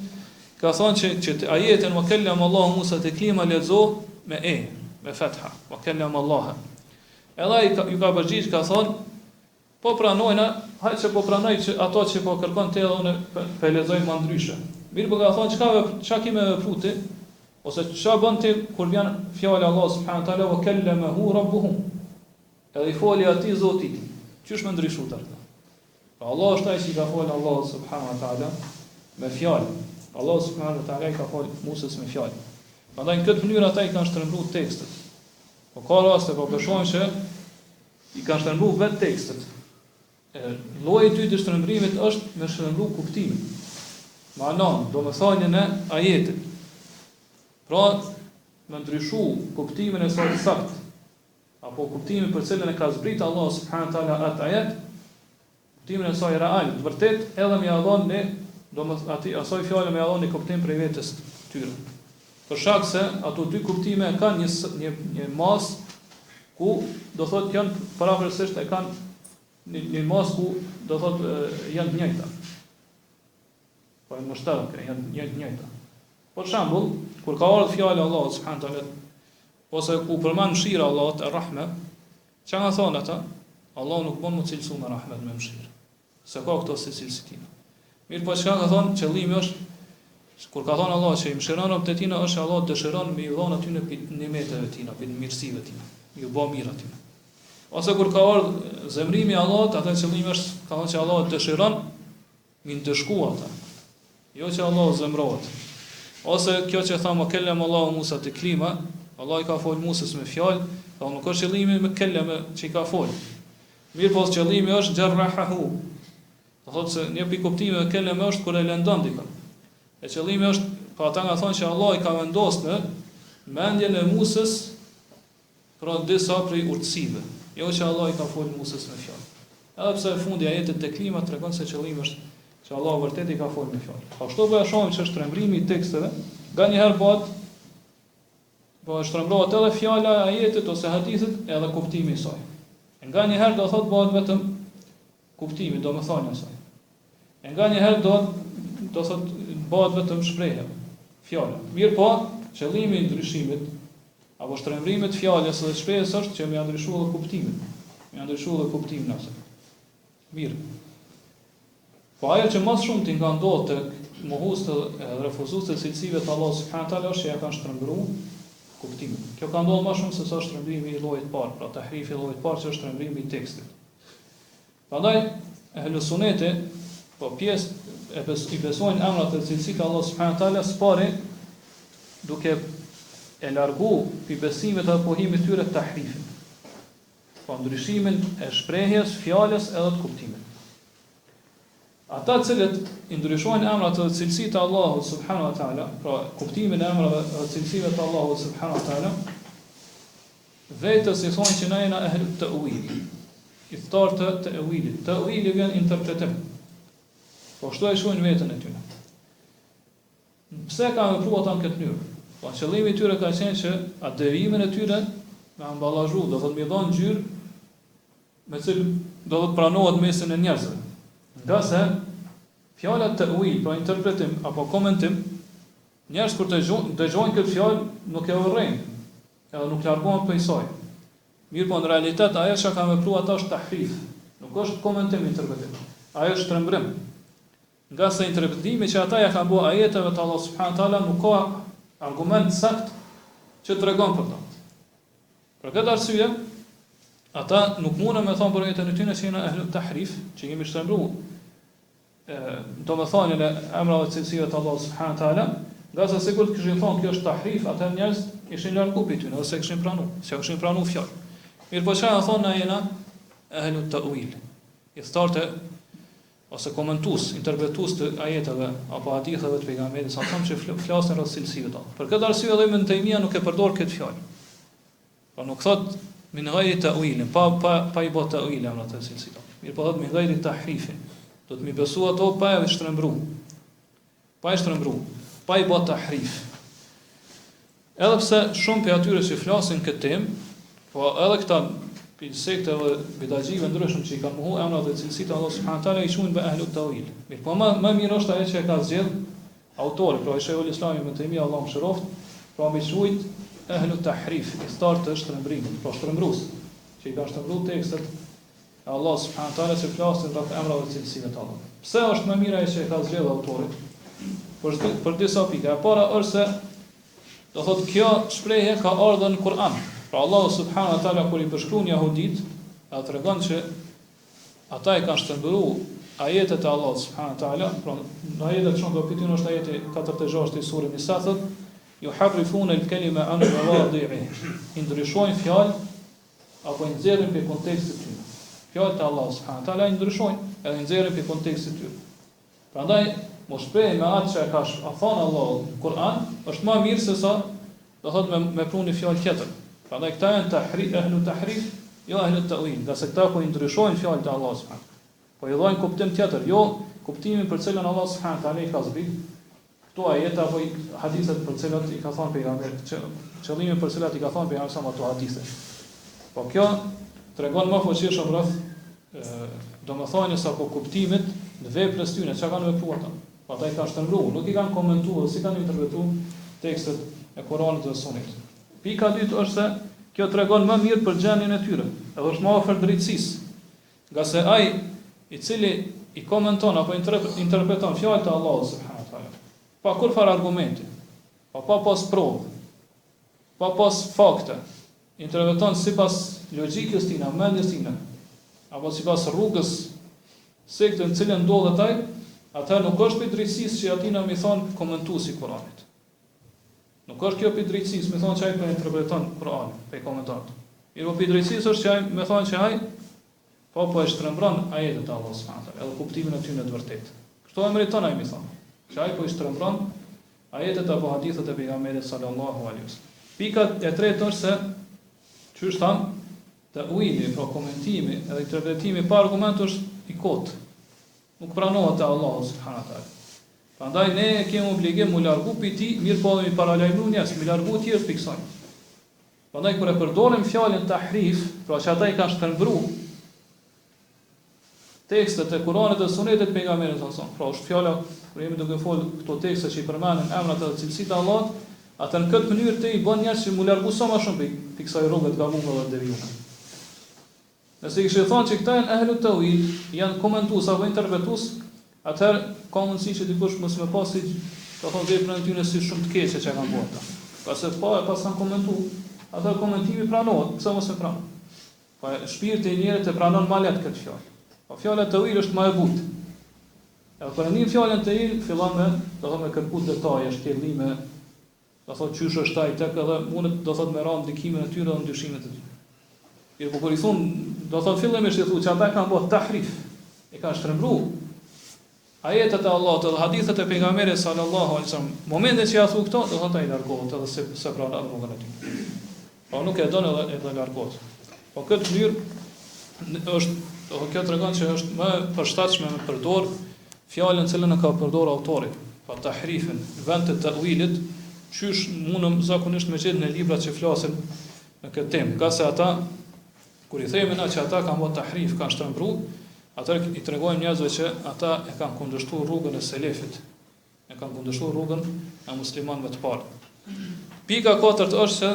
ka thonë që ajetin wa kallama Allahu Musa taklima lexo me fatha, wa kallama Allah. Edhe ai ju ka përgjigj, ka thonë po pranojna, hajtë që po pranoj që ato që po kërkon te edhe unë pe lexoj më ndryshe. Mirë po ka thonë çka kime vepru ti, ose çka bën ti kur vjen fjala Allah subhanahu taala wa kallamahu rabbuhu. Edhe I foli atij Zoti I tij. Qysh më ndryshu ta këtë? Pra Allah është ai që ka folë Allah subhanahu taala me fjalë. Allah subhanahu taala I ka folë Musës me fjalë. Prandaj në këtë mënyrë ata I kanë shtrembruar tekstet. Po ka raste po besojnë se I kanë shtrembruar vetë tekstet. Lloji I dytë I shtrembrimit është me shtrembru kuptimin. Manon, do me thonjën e ajetit. Pra, me ndryshu kuptimin e saj saktë. apo kuptimin për cilën e ka zbritur Allahu subhanahu wa taala atë ajet, kuptimin e saj real, vërtet, edhe më jallon ne, domethënë asoj fjalë më jallon në kuptim për vetes tyre. Për shkak se ato dy kuptime kanë një mas ku do thotë janë pavarësisht e kanë një mas ku do thotë janë të njëjta. Po e mushtarake, janë të njëjta. Për shembull, kur ka ardhur fjala Allahu subhanahu wa taala ose ku përmend mëshira Allahut ar-Rahme, çka ka thonë ata? Allahu nuk mund të cilësoj me rahmet me mëshirë. Se ka këto si cilësitina. Mirë, po çka ka thonë, qëllimi është kur ka thonë Allah që i mëshiron robët e tina, është Allah dëshiron me i dhënë aty në nimeteve tina, në mirësive tina, ju bë mirë aty. Ose kur ka ardhur zemrimi i Allahut, atë qëllimi është ka thonë që Allah dëshiron me ndëshku ata. Jo që Allah zemrohet. Ose kjo që thamë kellem Allahu Musa te klima, Allah i ka fol Musës me fjalë, po nuk është qëllimi me kellem që i ka fol. Mirë, po qëllimi është jarrahu. Do thotë se një pikë kuptimi e kellem është kur e lëndon dikon. E qëllimi është, pa ata nga thonë që Allah i ka vendosur në mendjen e Musës për disa prej urtësive. Jo që Allah i ka fol Musës me fjalë. Edhe pse fundi ajetit te klima tregon se qëllimi është që Allah vërtet i ka fol me fjalë. Ashtu po e shohim që është trembrimi i teksteve, nganjëherë është trembrohet edhe fjala e ajetit ose hadithit edhe kuptimi i saj. Nganjëherë do thotë bëhet vetëm kuptimi, domethënia e saj. Nganjëherë do thotë bëhet vetëm shprehje, fjala. Mirë, po qëllimi i ndryshimit apo shtrembrimit fjalës së shprehjes është që më ndryshuar kuptimin. Më ndryshuar kuptimin asaj. Mirë. Po ajo që më shumë ti nga ndodhë të mohuesve dhe refuzuesve të cilësive të Allahut subhanahu wa taala është që ja kanë shtrembruar kuptimin. Kjo ka ndodhur më shumë se sa shtrembrimi i llojit të parë, pra tahrifi i llojit të parë që është shtrembrimi i tekstit. Prandaj ehlu suneti, po pjesë i besojnë emrat e cilësive të Allahut subhanahu wa taala spari duke e largu pi besimit dhe pohimit tyre tahrifin. Po ndryshimin e shprehjes, fjalës edhe të kuptimit. Ata cilët i ndryshojnë emrat dhe cilësitë të Allahut subhanahu wa taala, pra kuptimin e emrave dhe cilësive të Allahut subhanahu wa taala, vetës i thonë që na jena ehlu ta'wil. I thtar të ta'wilit. Ta'wili vjen interpretim. Po ashtu e shohin veten e tyre. Pse kanë vepruar ata në këtë mënyrë? Po qëllimi i tyre ka qenë që atë derimin e tyre me amballazhu, do thotë më dhon ngjyrë me cilë do thotë pranohet mesin e njerëzve. Nga se fjala ta'wil, pra interpretim apo komentim, njerëz kur dëgjojnë këtë fjalë nuk e urrejnë, edhe nuk largohen prej saj. Mirë, po në realitet ajo që kanë vepruar ata është tahrif, nuk është komentim interpretim. Ajo është trembrim. Nga se interpretimi që ata ja kanë bërë ajeteve të Allahut subhanahu wa taala nuk ka argument sakt që tregon për to. Për këtë arsye, ata nuk mundën me thonë për jetën e tyre që janë ehlu tahrif, që kemi shtrembruar domethënien e emrave të cilësive të Allahut subhanahu wa taala, nga sa sigurt kishin thonë kjo është tahrif, ata njerëz ishin largu prej tyre ose kishin pranuar fjalë. Mirë, po çfarë thonë na jena ehlu ta'wil. I thtartë ose komentues, interpretues të ajeteve apo haditheve të pejgamberit sa thonë që flasin rreth cilësive të. Për këtë arsye edhe Ibn Taymija nuk e përdor këtë fjalë. Po nuk thot min ghayri ta'wil, pa i bë ta'wil emrat e cilësive. Mirë, po thot min ghayri tahrifin. Do të mi besu ato pa e shtrembru. Pa i bë tahrif. Edhe pse shumë për atyre që flasin këtë temë, po edhe këta për sekteve bidaxhive ndryshëm që i kanë mohu emrat dhe cilësitë të Allahut subhanahu wa taala i quajnë ehlu ta'wil. Mirë, po më mirë është ajo që e ka zgjedh autori, pra Sheikhul Islam Ibn Taymija, Allahu mëshiroft, pra me quajt ehlu tahrif, i thtar të shtrembrimit, pra shtrembrues, që i kanë shtrembruar tekstet Allah subhanahu wa taala që flasin rreth emrave të cilësive të Allahut. Pse është më mirë ajo që e ka zgjedhur autori? Për disa pika. E para është se do thotë kjo shprehje ka ardhur në Kur'an. Pra Allahu subhanahu wa taala kur i përshkruan jehudit, ata tregon që ata e kanë shtrembruar ajetet e Allahut subhanahu wa taala, pra në ajetet shumë do pitun është ajeti 46 i surës Nisa thotë yuharrifuna al-kalima an mawadi'i. Ndryshojnë fjalë apo i nxjerrin për kontekstin e tyre. Fjalët e Allahut subhanahu wa taala i ndryshojnë edhe i nxjerrin për kontekstin e tyre. Prandaj mos shpreh me atë që ka thënë Allahu në Kur'an, është më mirë se sa do thotë me pruni fjalë tjetër. Prandaj këta janë ehlu tahrif, jo ehlu ta'wil, nga se këta po i ndryshojnë fjalët e Allahut subhanahu. Po i dhojnë kuptim tjetër, jo kuptimin për cilën Allah subhanahu wa taala i ka zbrit. Këto ajete apo hadithet për cilat i ka thënë pejgamberi, qëllimi për cilat i ka thënë pejgamberi sa ato hadithe. Po kjo tregon më fuqishëm rreth domethënies apo kuptimit në veprës tyre, çka kanë vepruar ata. Po ata i kanë shtrembruar, nuk i kanë komentuar, si kanë interpretuar tekstet e Kuranit dhe Sunnit. Pika dytë është se kjo tregon më mirë për gjendjen e tyre, edhe është më afër drejtësisë. Nga se ai i cili i komenton apo interpreton fjalët e Allahut subhanahu wa taala, pa kurfar argumenti, pa pas provë, pa pas fakte, interpreton sipas logjikës tina, mendjes tina, apo sipas rrugës se këtë në cilën ndodhet ai, atëherë nuk është për drejtësisë që atina mi thonë komentuesi Kuranit. Nuk është kjo për drejtësisë, me thonë që ai për interpreton Kur'anin, për komentarët. Mirë për drejtësisë është që ai me thonë që ai po e shtrembron ajetet e Allahut subhanahu wa taala, edhe kuptimin e tyre të vërtetë. Kështu e meriton ai me thonë, që ai po i shtrembron ajetet apo hadithet e pejgamberit sallallahu alaihi wasallam. Pika e tretë është se çu tham ta'wili, pra komentimi edhe interpretimi pa argument është i kotë. Nuk pranohet te Allahu subhanahu wa taala. Prandaj ne kemi obligim mu largu për ti, mirë po dhe mi paralajmru njerëz, mi largu tjerë për kësaj. Prandaj kur e përdorim fjalën tahrif, pra që ata i kanë shtrembru tekstet e Kuranit dhe Sunetit pejgamberit sallallahu alajhi wasallam. Pra është fjala kur jemi duke folur këto tekste që i përmenden emrat edhe cilësitë e Allahut, atë në këtë mënyrë të i bën njerëz që mu largu sa më shumë për kësaj rrugë të gabuar dhe devijuar. Nëse i thonë që këta janë ehlu ta'wil, janë komentues apo interpretues, atëherë ka mundësi që dikush mos më pasi, ka thonë veprën e tyre si shumë të keqe që kanë bërë ata. Pasi pas kanë komentuar, atëherë komentimi pranohet, pse mos e pranon? Po shpirti i njerit e pranon më lehtë këtë fjalë. Po fjala ta'wil është më e butë. Edhe kur një fjalën ta'wil fillon me, do thonë me kërku detaje, shkëllime, do thotë çysh është ai tek edhe mundet do thotë me radhë ndikimin e tyre dhe ndryshimet e tyre. Mirë, po kur i thon, do thotë fillimisht i thotë që ata kanë bërë tahrif, e kanë shtrembruar ajetet e Allahut dhe hadithet e pejgamberit sallallahu alaihi wasallam. Momentin që ja thu këto, do thotë ai largohet edhe se pranon rrugën e tij. Po nuk e don edhe largohet. Po këtë mënyrë është, do kjo tregon që është më përshtatshme me përdor fjalën cilën e ka përdor autori, pa tahrifin, në vend të ta'wilit, qysh mundëm zakonisht me gjetë në librat që flasin në këtë temë. Ka se ata kur i themi na që ata kanë bërë tahrif, kanë shtrembruar, atëherë i tregojmë njerëzve që ata e kanë kundërshtuar rrugën e selefit, e kanë kundërshtuar rrugën e muslimanëve të parë. Pika e katërt është se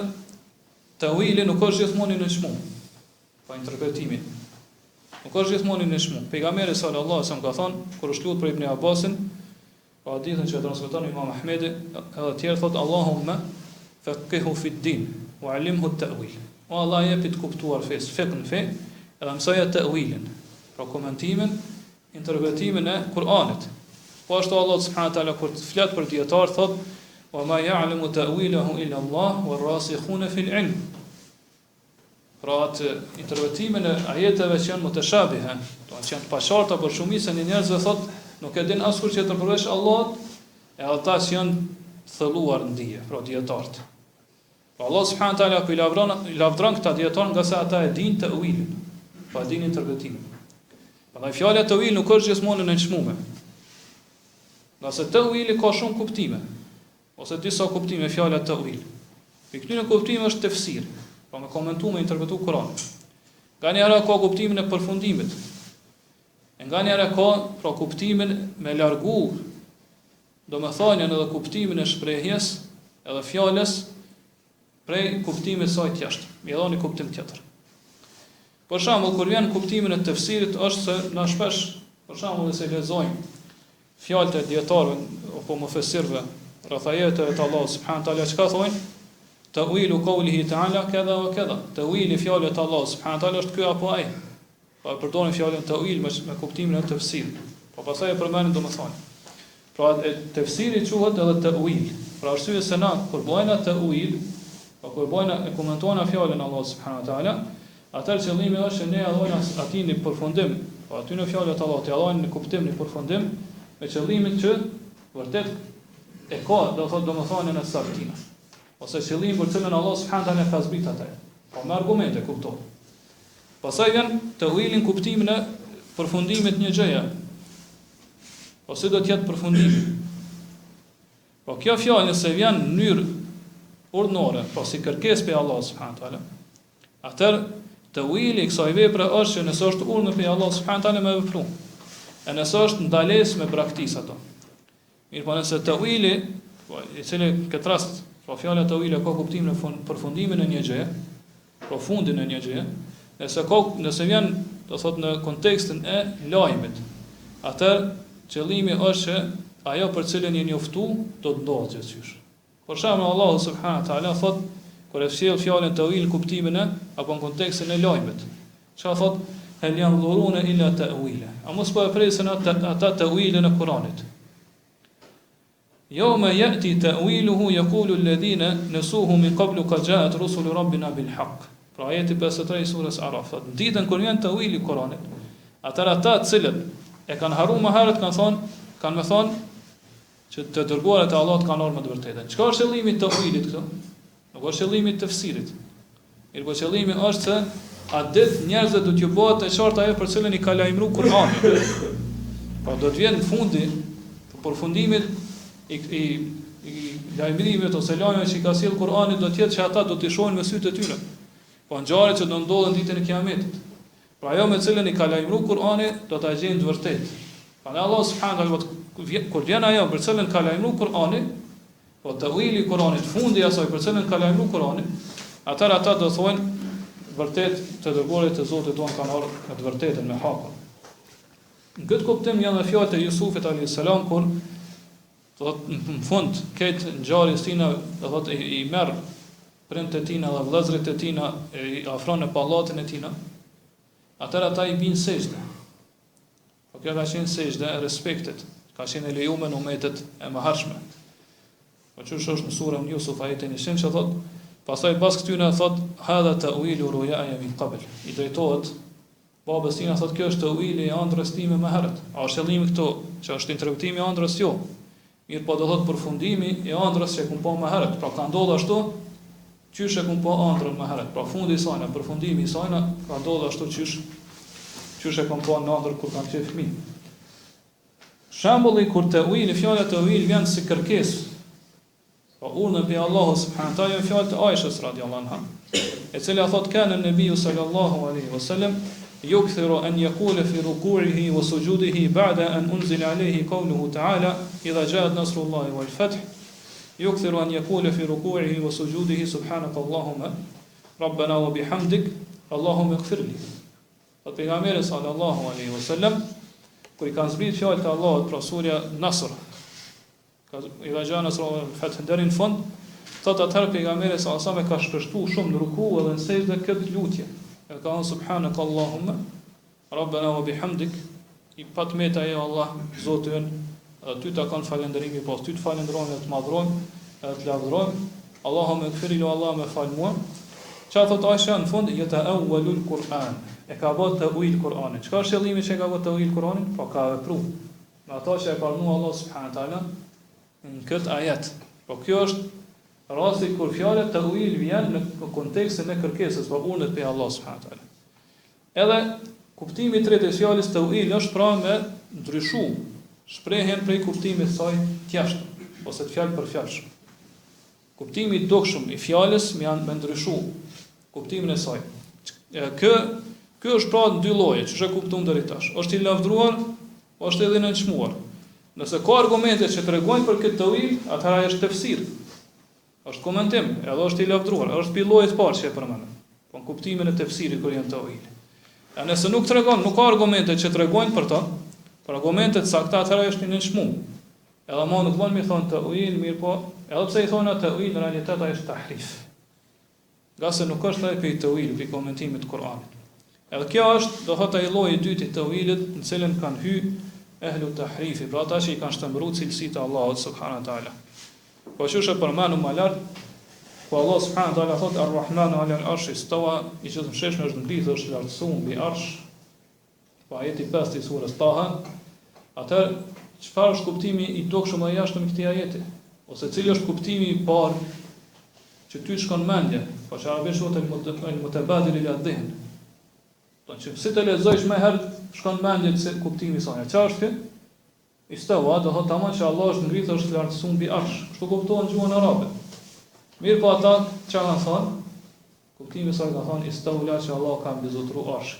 ta'wili nuk është gjithmonë në çmum, pa interpretimin. Nuk është gjithmonë në çmum. Pejgamberi sallallahu alajhi wasallam ka thënë kur është lutur për Ibn Abbasin, pa hadithin që transmeton Imam Ahmedi, edhe të tjerë thotë Allahumma faqihu fi din wa alimhu at-ta'wil. O Allah jepi të kuptuar fes, fiqh në fe, edhe mësoja ta'wilin, pra komentimin, interpretimin e Kur'anit. Po ashtu Allah subhanahu wa taala kur të flet për dietar thot: "Wa ma ya'lamu ta'wilahu illa Allah war-rasikhuna fil 'ilm." Pra atë interpretimin e ajeteve që janë mutashabihe, do të thonë të paqarta për shumicën e njerëzve thot, nuk e din askush tjetër përveç Allahut, e ata që janë thëlluar në dije, pra dietarët. Pra Allah subhanahu wa taala i lavdron këta dietar nga se ata e dinë ta'wilin, pa dinë interpretimin. Prandaj fjala ta'wil nuk është gjithmonë në çmume. Nëse ta'wili ka shumë kuptime, ose disa kuptime fjala ta'wil. Për këtyre kuptime është tefsir, pra me komentu, me interpretu Kur'anin. Nga njëra ka kuptimin e përfundimit. Nga njëra ka pra kuptimin me largu domethënien edhe kuptimin e shprehjes edhe fjalës prej kuptimit saj të jashtë. Mi dhoni kuptim tjetër. Për shembull, kur vjen kuptimin e tefsirit është se na shpesh, për shembull, se lexojmë fjalët e dietarëve apo mufesirëve rreth ajeteve të Allahut subhanahu taala, çka thonë? Ta'wilu qawlihi ta'ala kadha wa kadha. Ta'wili fjalët e Allahut subhanahu taala është ky apo ai. Po e përdorin fjalën ta'wil me kuptimin e tefsirit. Po pastaj e përmendin domethënie. Pra tefsiri quhet edhe ta'wil. Pra arsye se na kur bëjmë ta'wil, po kur bëjmë e komentojmë fjalën e Allahut subhanahu taala, atëherë qëllimi është që ne allojmë aty në përfundim, po aty në fjalët e Allahut, allojmë në kuptim në përfundim, me qëllimin që vërtet e ka, do thotë domethënien e saktina. Ose qëllimi për cilën Allah subhanahu taala ka zbritur atë. Po me argumente kuptohet. Pastaj vjen tawili në kuptimin e përfundimit një gjëje. Po si do të jetë përfundimi? Po kjo fjalë nëse vjen në mënyrë urdhnore, po si kërkesë pe Allah subhanahu wa taala, atëherë tawili i kësaj vepre është që nëse është urdhër pe Allah subhanahu wa taala me vepru, e nëse është ndalesë me braktisë ato. Mirë, po nëse tawili, i cili këtë rast, po fjala tawili ka kuptimin e përfundimin e një gjëje, po fundin e një gjëje, nëse vjen, do thot në kontekstin e lajmit, atëherë qëllimi është që ajo për cilën je njoftu do të ndodhë gjithçysh. Për shembull Allahu subhanahu wa taala thot kur e sjell fjalën tawil kuptimin e apo në kontekstin e lajmit. Çfarë thot? Hel yanzuruna illa ta'wila. A mos po e presin ata tawilin e Kuranit. Yawma ya'ti ta'wiluhu yaqulu alladhina nasuhu min qablu qad ja'at rusulu rabbina bil haqq. Pra ajeti 53 surës Araf. Ditën kur vjen tawili i Kuranit, atëra ata të cilët e kanë harruar më herët kanë më thonë që të dërguarit e Allahut kanë ardhur me të vërtetën. Çka është qëllimi i tawilit këtu? Nuk është qëllimi i tefsirit. Mirpo qëllimi është se atë ditë njerëzit do t'ju bëhet e qartë ajo për cilën i ka lajmëruar Kur'ani. Po do të vjen në fundi të përfundimit i lajmërimit ose lajmeve që i ka sjell Kur'ani do të jetë që ata do t'i shohin me sytë e tyre. Po ngjarjet që do ndodhen ditën e Kiametit. Pra ajo me cilën i ka lajmëruar Kur'ani do ta gjejnë të vërtetë. Prandaj Allah subhanahu wa taala kur vjen ajo për cilën ka lajmëruar Kur'ani, po tawili i Kur'anit, fundi i asaj për cilën ka lajmëruar Kur'ani, atëherë ata do thonë vërtet të dërguarit të Zotit don kanë ardhur me të vërtetën me hakun. Në këtë kuptim janë fjalët e Jusufit alayhis salam kur thot në fund këtë ngjarjes tina, do thot i merr prindët e tina dhe vëllezërit e tina, i afron në pallatin e tina. Atëherë ata i binë sejdë. Po kjo ka qenë sejdë e respektit, ka qenë e lejuar në umetet e mëhershme. Po çush është në surën Yusuf ajetin e 100 që thot, pastaj pas këtyre thot hadha ta'wilu ru'ya min qabl. I drejtohet babës tina thot kjo është ta'wili i ëndrrës time më herët. A është qëllimi këtu që është interpretimi i ëndrrës jo? Mirë po do thot përfundimi i ëndrrës që kum pa më herët. Pra ka ndodhur ashtu qysh e kum pa ëndrrën më herët. Pra fundi i saj, përfundimi i saj ka ndodhur ashtu qysh e kam pa në ëndër kur kanë qenë fëmijë. Shembulli kur ta'wili, fjala ta'wil vjen si kërkesë. Po urdhën pe Allahu subhanahu wa taala fjalë të Aishës radhiyallahu anha, e cila thot kana an-nabiy sallallahu alaihi wasallam yukthiru an yaqula fi ruku'ihi wa sujudihi ba'da an unzila alayhi qawluhu ta'ala idha ja'at nasrullahi wal fath yukthiru an yaqula fi ruku'ihi wa sujudihi subhanaka allahumma rabbana wa bihamdik allahumma ighfirli. Po pejgamberi sallallahu alaihi wasallam kur i kanë zbrit fjalët e Allahut për surja Nasr, i dha gjana sura Fath deri në fund, thot atëherë pejgamberi sallallahu alaihi wasallam ka shpeshtuar shumë në ruku edhe në sejdë këtë lutje. E ka thënë subhanaka allahumma rabbana wa bihamdik, i patmeta e Allah Zoti ynë, ty ta kanë falënderimi, po ty të falenderojmë, të madhrojmë, të lavdërojmë. Allahumma ighfirli, Allah më fal mua. Çfarë thot Aisha në fund? Yata'awwalul Qur'an. E ka bërë ta'wil Kur'anit. Çka është qëllimi që e ka bërë ta'wil Kur'anit? Po ka vepruar me ato që e ka dhënë Allah subhanahu wa taala në këtë ajet. Po kjo është rasti kur fjala ta'wil vjen në kontekstin e kërkesës, po urdhët pe Allah subhanahu wa taala. Edhe kuptimi i tretë i fjalës ta'wil është pra me ndryshu shprehjen prej kuptimit të saj tjashtë ose të fjalë për fjalë. Kuptimi i dukshëm i fjalës me ndryshu kuptimin e saj. Ky është pra në dy lloje, çu e kuptuam deri tash. Është i lavdruar, është edhe i nënçmuar. Nëse ka argumente që tregojnë për këtë ta'wil, atëherë është tefsir. Është komentim, edhe është i lavdruar, është pi lloji i parë që e përmendëm. Po në kuptimin e tefsirit kur janë ta'wil. Ja nëse nuk tregon, nuk ka argumente që tregojnë për to, për argumente të sakta atëherë është i nënçmuar. Edhe më nuk mund mi thonë ta'wil, mirë po, edhe pse i thonë ta'wil në realitet ai është tahrif. Gase nuk është ai pe ta'wil, pe komentimit të Kuranit. Edhe kjo është, do thotë ai lloji i dytë i ta'wilit, në cilën kanë hyrë ehlu tahrifi, pra ata që i kanë shtrembruar cilësitë e Allahut subhanahu wa taala. Po çush e përmendëm më lart, po Allah subhanahu wa taala thotë Ar-Rahmanu 'ala al-'arshi istawa, i që sheshme është ngritur, është lartësuar mbi arsh. Po ajeti 5 i surës Taha. Atë çfarë është kuptimi i dukshëm dhe jashtëm i këtij ajeti? Ose cili është kuptimi i parë që ty shkon mendje, po që arabisht thotë al-mutabadil ila dhihn. Do që si të lexojsh më herë shkon mendje se kuptimi i saj. Çfarë është kjo? Istawa, do thotë tamam që Allah është ngritur, është lartësuar mbi arsh. Kështu kuptohen gjuhën arabe. Mirë po ata çfarë kanë thënë? Kuptimi i saj ka thënë istawla që Allah ka mbizotruar arsh.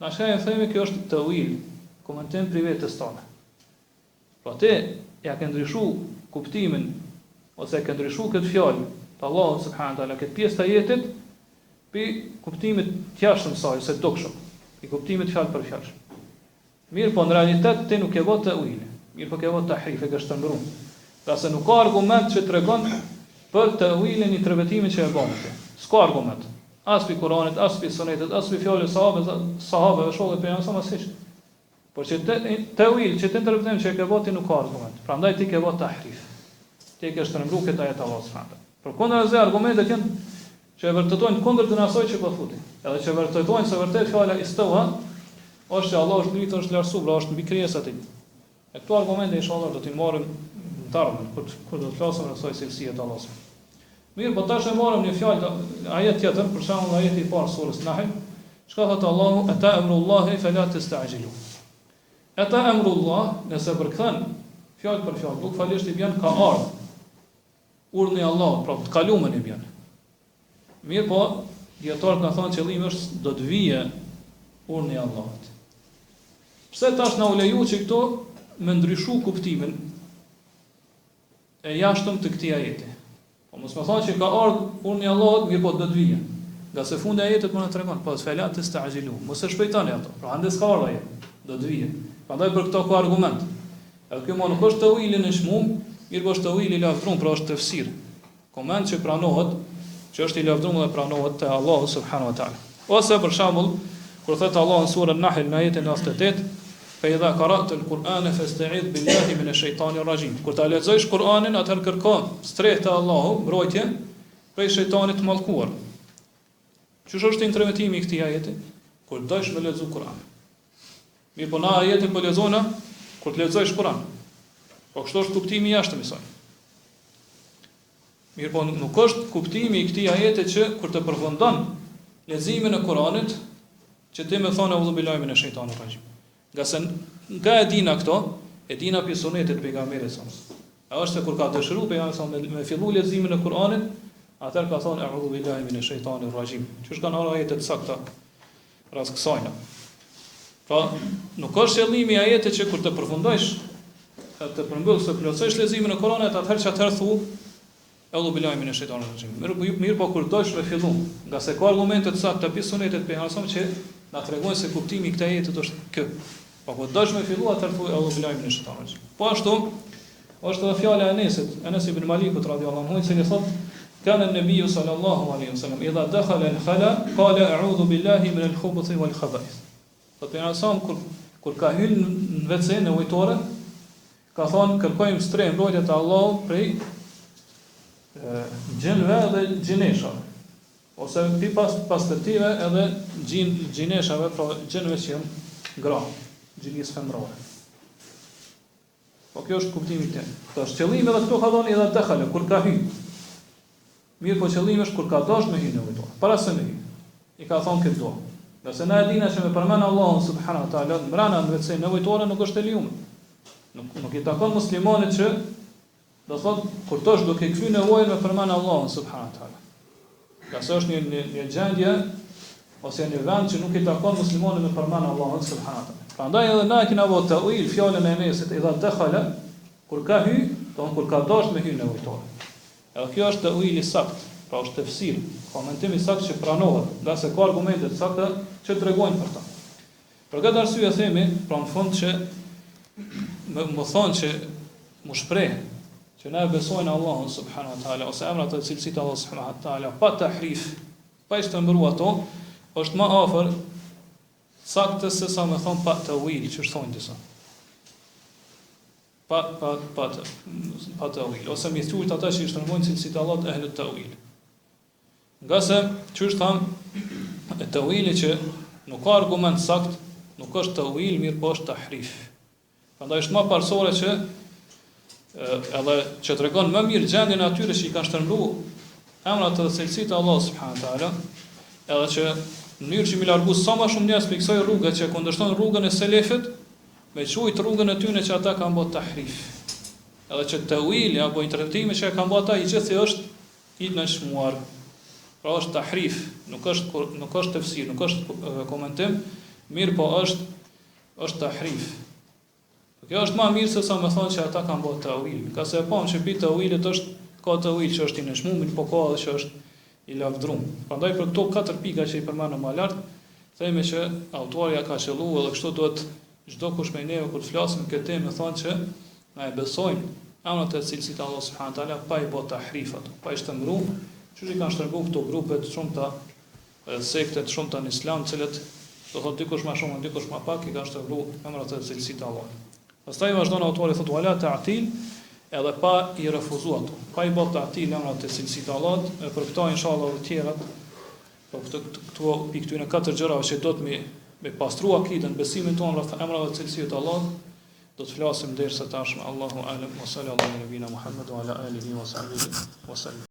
Na shajë themi kjo është tawil, komentim privetes tonë. Po te ja ke ndryshuar kuptimin ose ke ndryshuar këtë fjalë të Allahut subhanahu wa taala, këtë pjesë të jetit pi kuptimit të jashtëm saj, se dukshëm, i kuptimit fjalë për fjalë. Mirë, po në realitet ti nuk e vë tawil, mirë po ke vë tahrif, e ke shtrembruar. Pra se nuk ka argument që tregon për tawilin i trebetimit që e bën ti. S'ka argument. As pi Kuranit, as pi Sunetit, as pi fjalës sahabeve shoqë pe janë asnjë. Por që tawil, që ti interpretojmë që e ke vë ti nuk ka argument. Prandaj ti ke vë tahrif. Ti ke shtrembruar këtë ajet Allahu subhanahu wa taala. Por kundërzi argumentet janë që e vërtetojnë kundër të asaj që po thotë. Edhe që vërtetojnë se vërtet fjala istawa është që Allah është ngritur, është lartësuar, pra është mbi krijesat e tij. E këto argumente inshallah do t'i marrim në të ardhmen kur do të flasim rreth asaj cilësie të Allahut. Mirë, po tash e marrim një fjalë ajet tjetër, për shembull ajeti i parë surës Nahl, çka thotë Allahu, ata amrullahi fala tastajilu. Ata amrullah, nëse përkthen fjalë për fjalë, nuk falërisht i bën ka ardh. Urdhni i Allahut, pra të kaluamën i bën. Mirë, po dietarët kanë thënë qëllimi është do të vijë urdhni i Allahut. Pse tash na u leju që këto me ndryshu kuptimin e jashtëm të këtij ajeti? Po mos më thonë që ka ardhur urdhni i Allahut, mirë po do të vijë. Nga se fundi i ajetit më na tregon, po fala tastajilu. Mos e shpejtoni ato. Pra ande s'ka ardhur ajet, do të vijë. Prandaj për këto ka argument. Edhe kjo më nuk është tawili në shmum, mirë po është tawili i lavdruar, pra është tefsir. Koment që pranohet, që është i lavdruar dhe pranohet te Allahu subhanahu wa taala. Ose për shembull, kur thotë Allah në surën Nahl në ajetin 98, fa idha qara'ta al-Qur'ana fasta'id billahi minash shaitanir rajim. Kur ta lexosh Kur'anin, atëherë kërko strehtë te Allahu mbrojtje prej shejtanit të mallkuar. Çush është interpretimi i këtij ajeti? Kur dosh me lexu Kur'anin. Mirë, po na ajetin po lexona kur të lexosh Kur'an. Po kështu është kuptimi i jashtëm i saj. Mirë, po nuk është kuptimi i këtij ajeti që kur të përfundon leximin e Kur'anit, që ti më thonë audhu billahi minash shaitanir rajim. Nga e dina këto, e dina pi sunetit pejgamberit sa. A është se kur ka dëshiruar pejgamberi me fillu leximin e Kur'anit, atëherë ka thonë audhu billahi minash shaitanir rajim. Çush kanë ardhur ajete të sakta ras kësajna. Pra, nuk është qëllimi i ajetit që kur të përfundojsh, të përmbyllësh të plotësosh leximin e Kur'anit, atëherë që atëherë thu audhu billahi minash shaitanir rajim. Mirë po kur dosh me fillu, nga se ka argumente të sakta pi sunetit pejgamberit që na tregojnë se kuptimi i këtij ajeti është kë. Po kur dosh me fillu atëherë thu audhu billahi minash shaitanir rajim. Po ashtu është edhe fjala e Enesit, Enes ibn Malikut radhiyallahu anhu, i cili thotë kana an-nabiy sallallahu alaihi wasallam idha dakhala al-khala qala a'udhu billahi min al-khubuthi wal khaba'ith. Po pejgamberi kur ka hyrë në WC në ujtore, ka thonë kërkojmë strehë mbrojtje te Allahu prej gjinëve dhe gjineshave. Ose pi perspektive edhe gjineshave, pra gjinëve që janë gra, gjinis femrore. Po kjo është kuptimi i tij. Po qëllimi edhe këtu ka thonë edhe dakhala kur ka hyrë. Mirë, po qëllimi është kur ka dashur me hyrë në ujtore. Para se me hyrë. I ka thonë këtë dua. Nëse na e dina që me përmend Allahun subhanahu wa taala mbrana në vetë nevojtore nuk është e lejuar. Nuk i takon muslimanit që do thotë kur tosh do ke kthy nevojën me përmend Allahun subhanahu wa taala. Ka është një gjendje ose një vend që nuk i takon muslimanit me përmend Allahun subhanahu wa taala. Prandaj edhe na kena vot ta'wil fjalën e Enesit idha dakhala kur ka hy, do kur ka dashur me hyrë nevojtore. Edhe kjo është ta'wil i sakt, pra është tefsir, komentim i sakt që pranohet, nga se ka argumente të sakta që tregojnë për ta. Për këtë arsye themi, pra në fund që më thonë që më shpreh që na besojnë Allahun subhanahu wa taala ose emrat e cilësitë Allahut subhanahu wa taala pa tahrif, pa shtëmbruar ato, është më afër saktës se sa më thon pa ta'wil, që thonë disa. Pa ta'wil, ose më thuhet ata që shtrëngojnë cilësitë Allahut ehlut ta'wil. Nga se çështë tham e ta'wili që nuk ka argument sakt, nuk është ta'wil, mirë po është tahrif. Prandaj është më parsore që edhe që tregon më mirë gjendjen e atyre që i kanë shtrëmbruar emrat dhe cilësitë e Allahut subhanahu wa taala, edhe që në mënyrë që mi largu sa më shumë njerëz për kësaj rruge që kundërshton rrugën e selefit, me quajt rrugën e tyre që ata kanë bërë tahrif. Edhe që tawili apo interpretimi që kanë bërë ata i gjithë është i nënshmuar. Pra është tahrif, nuk është tefsir, nuk është komentim, mirë po është tahrif. Kjo është më mirë se sa më thonë që ata kanë bërë tawil. Ka se e pam që bi tawilit ka tawil që është i nënshmuar, po ka edhe që është i lavdrum. Prandaj për këto 4 pika që i përmendëm më lart, themi që autori ka qelluar edhe kështu duhet çdo kush me neve kur të flasim këtë temë thonë që na e besojmë emrat e cilësitë Allah subhanahu wa taala pa i bërë tahrifat, pa i shtrënguar, që i kanë shtrënguar këto grupe të shumta, sekte të shumta në Islam, të cilët do thotë dikush më shumë, dikush më pak i kanë shtrënguar emrat e cilësitë të Allahut. Pastaj vazhdon autori thotë wala ta'til, edhe pa i refuzuar ato, pa i bërë ta'til emrat e cilësitë të Allahut, për këto inshallah të tjerat, po këto pikë këtyre 4 gjërave që do të me pastru akiden, besimin tonë rreth emrave të cilësive të Allahut, do të flasim derisa tashme. Allahu a'lam wa sallallahu ala nabina Muhammad wa ala alihi wa sahbihi wa sallam.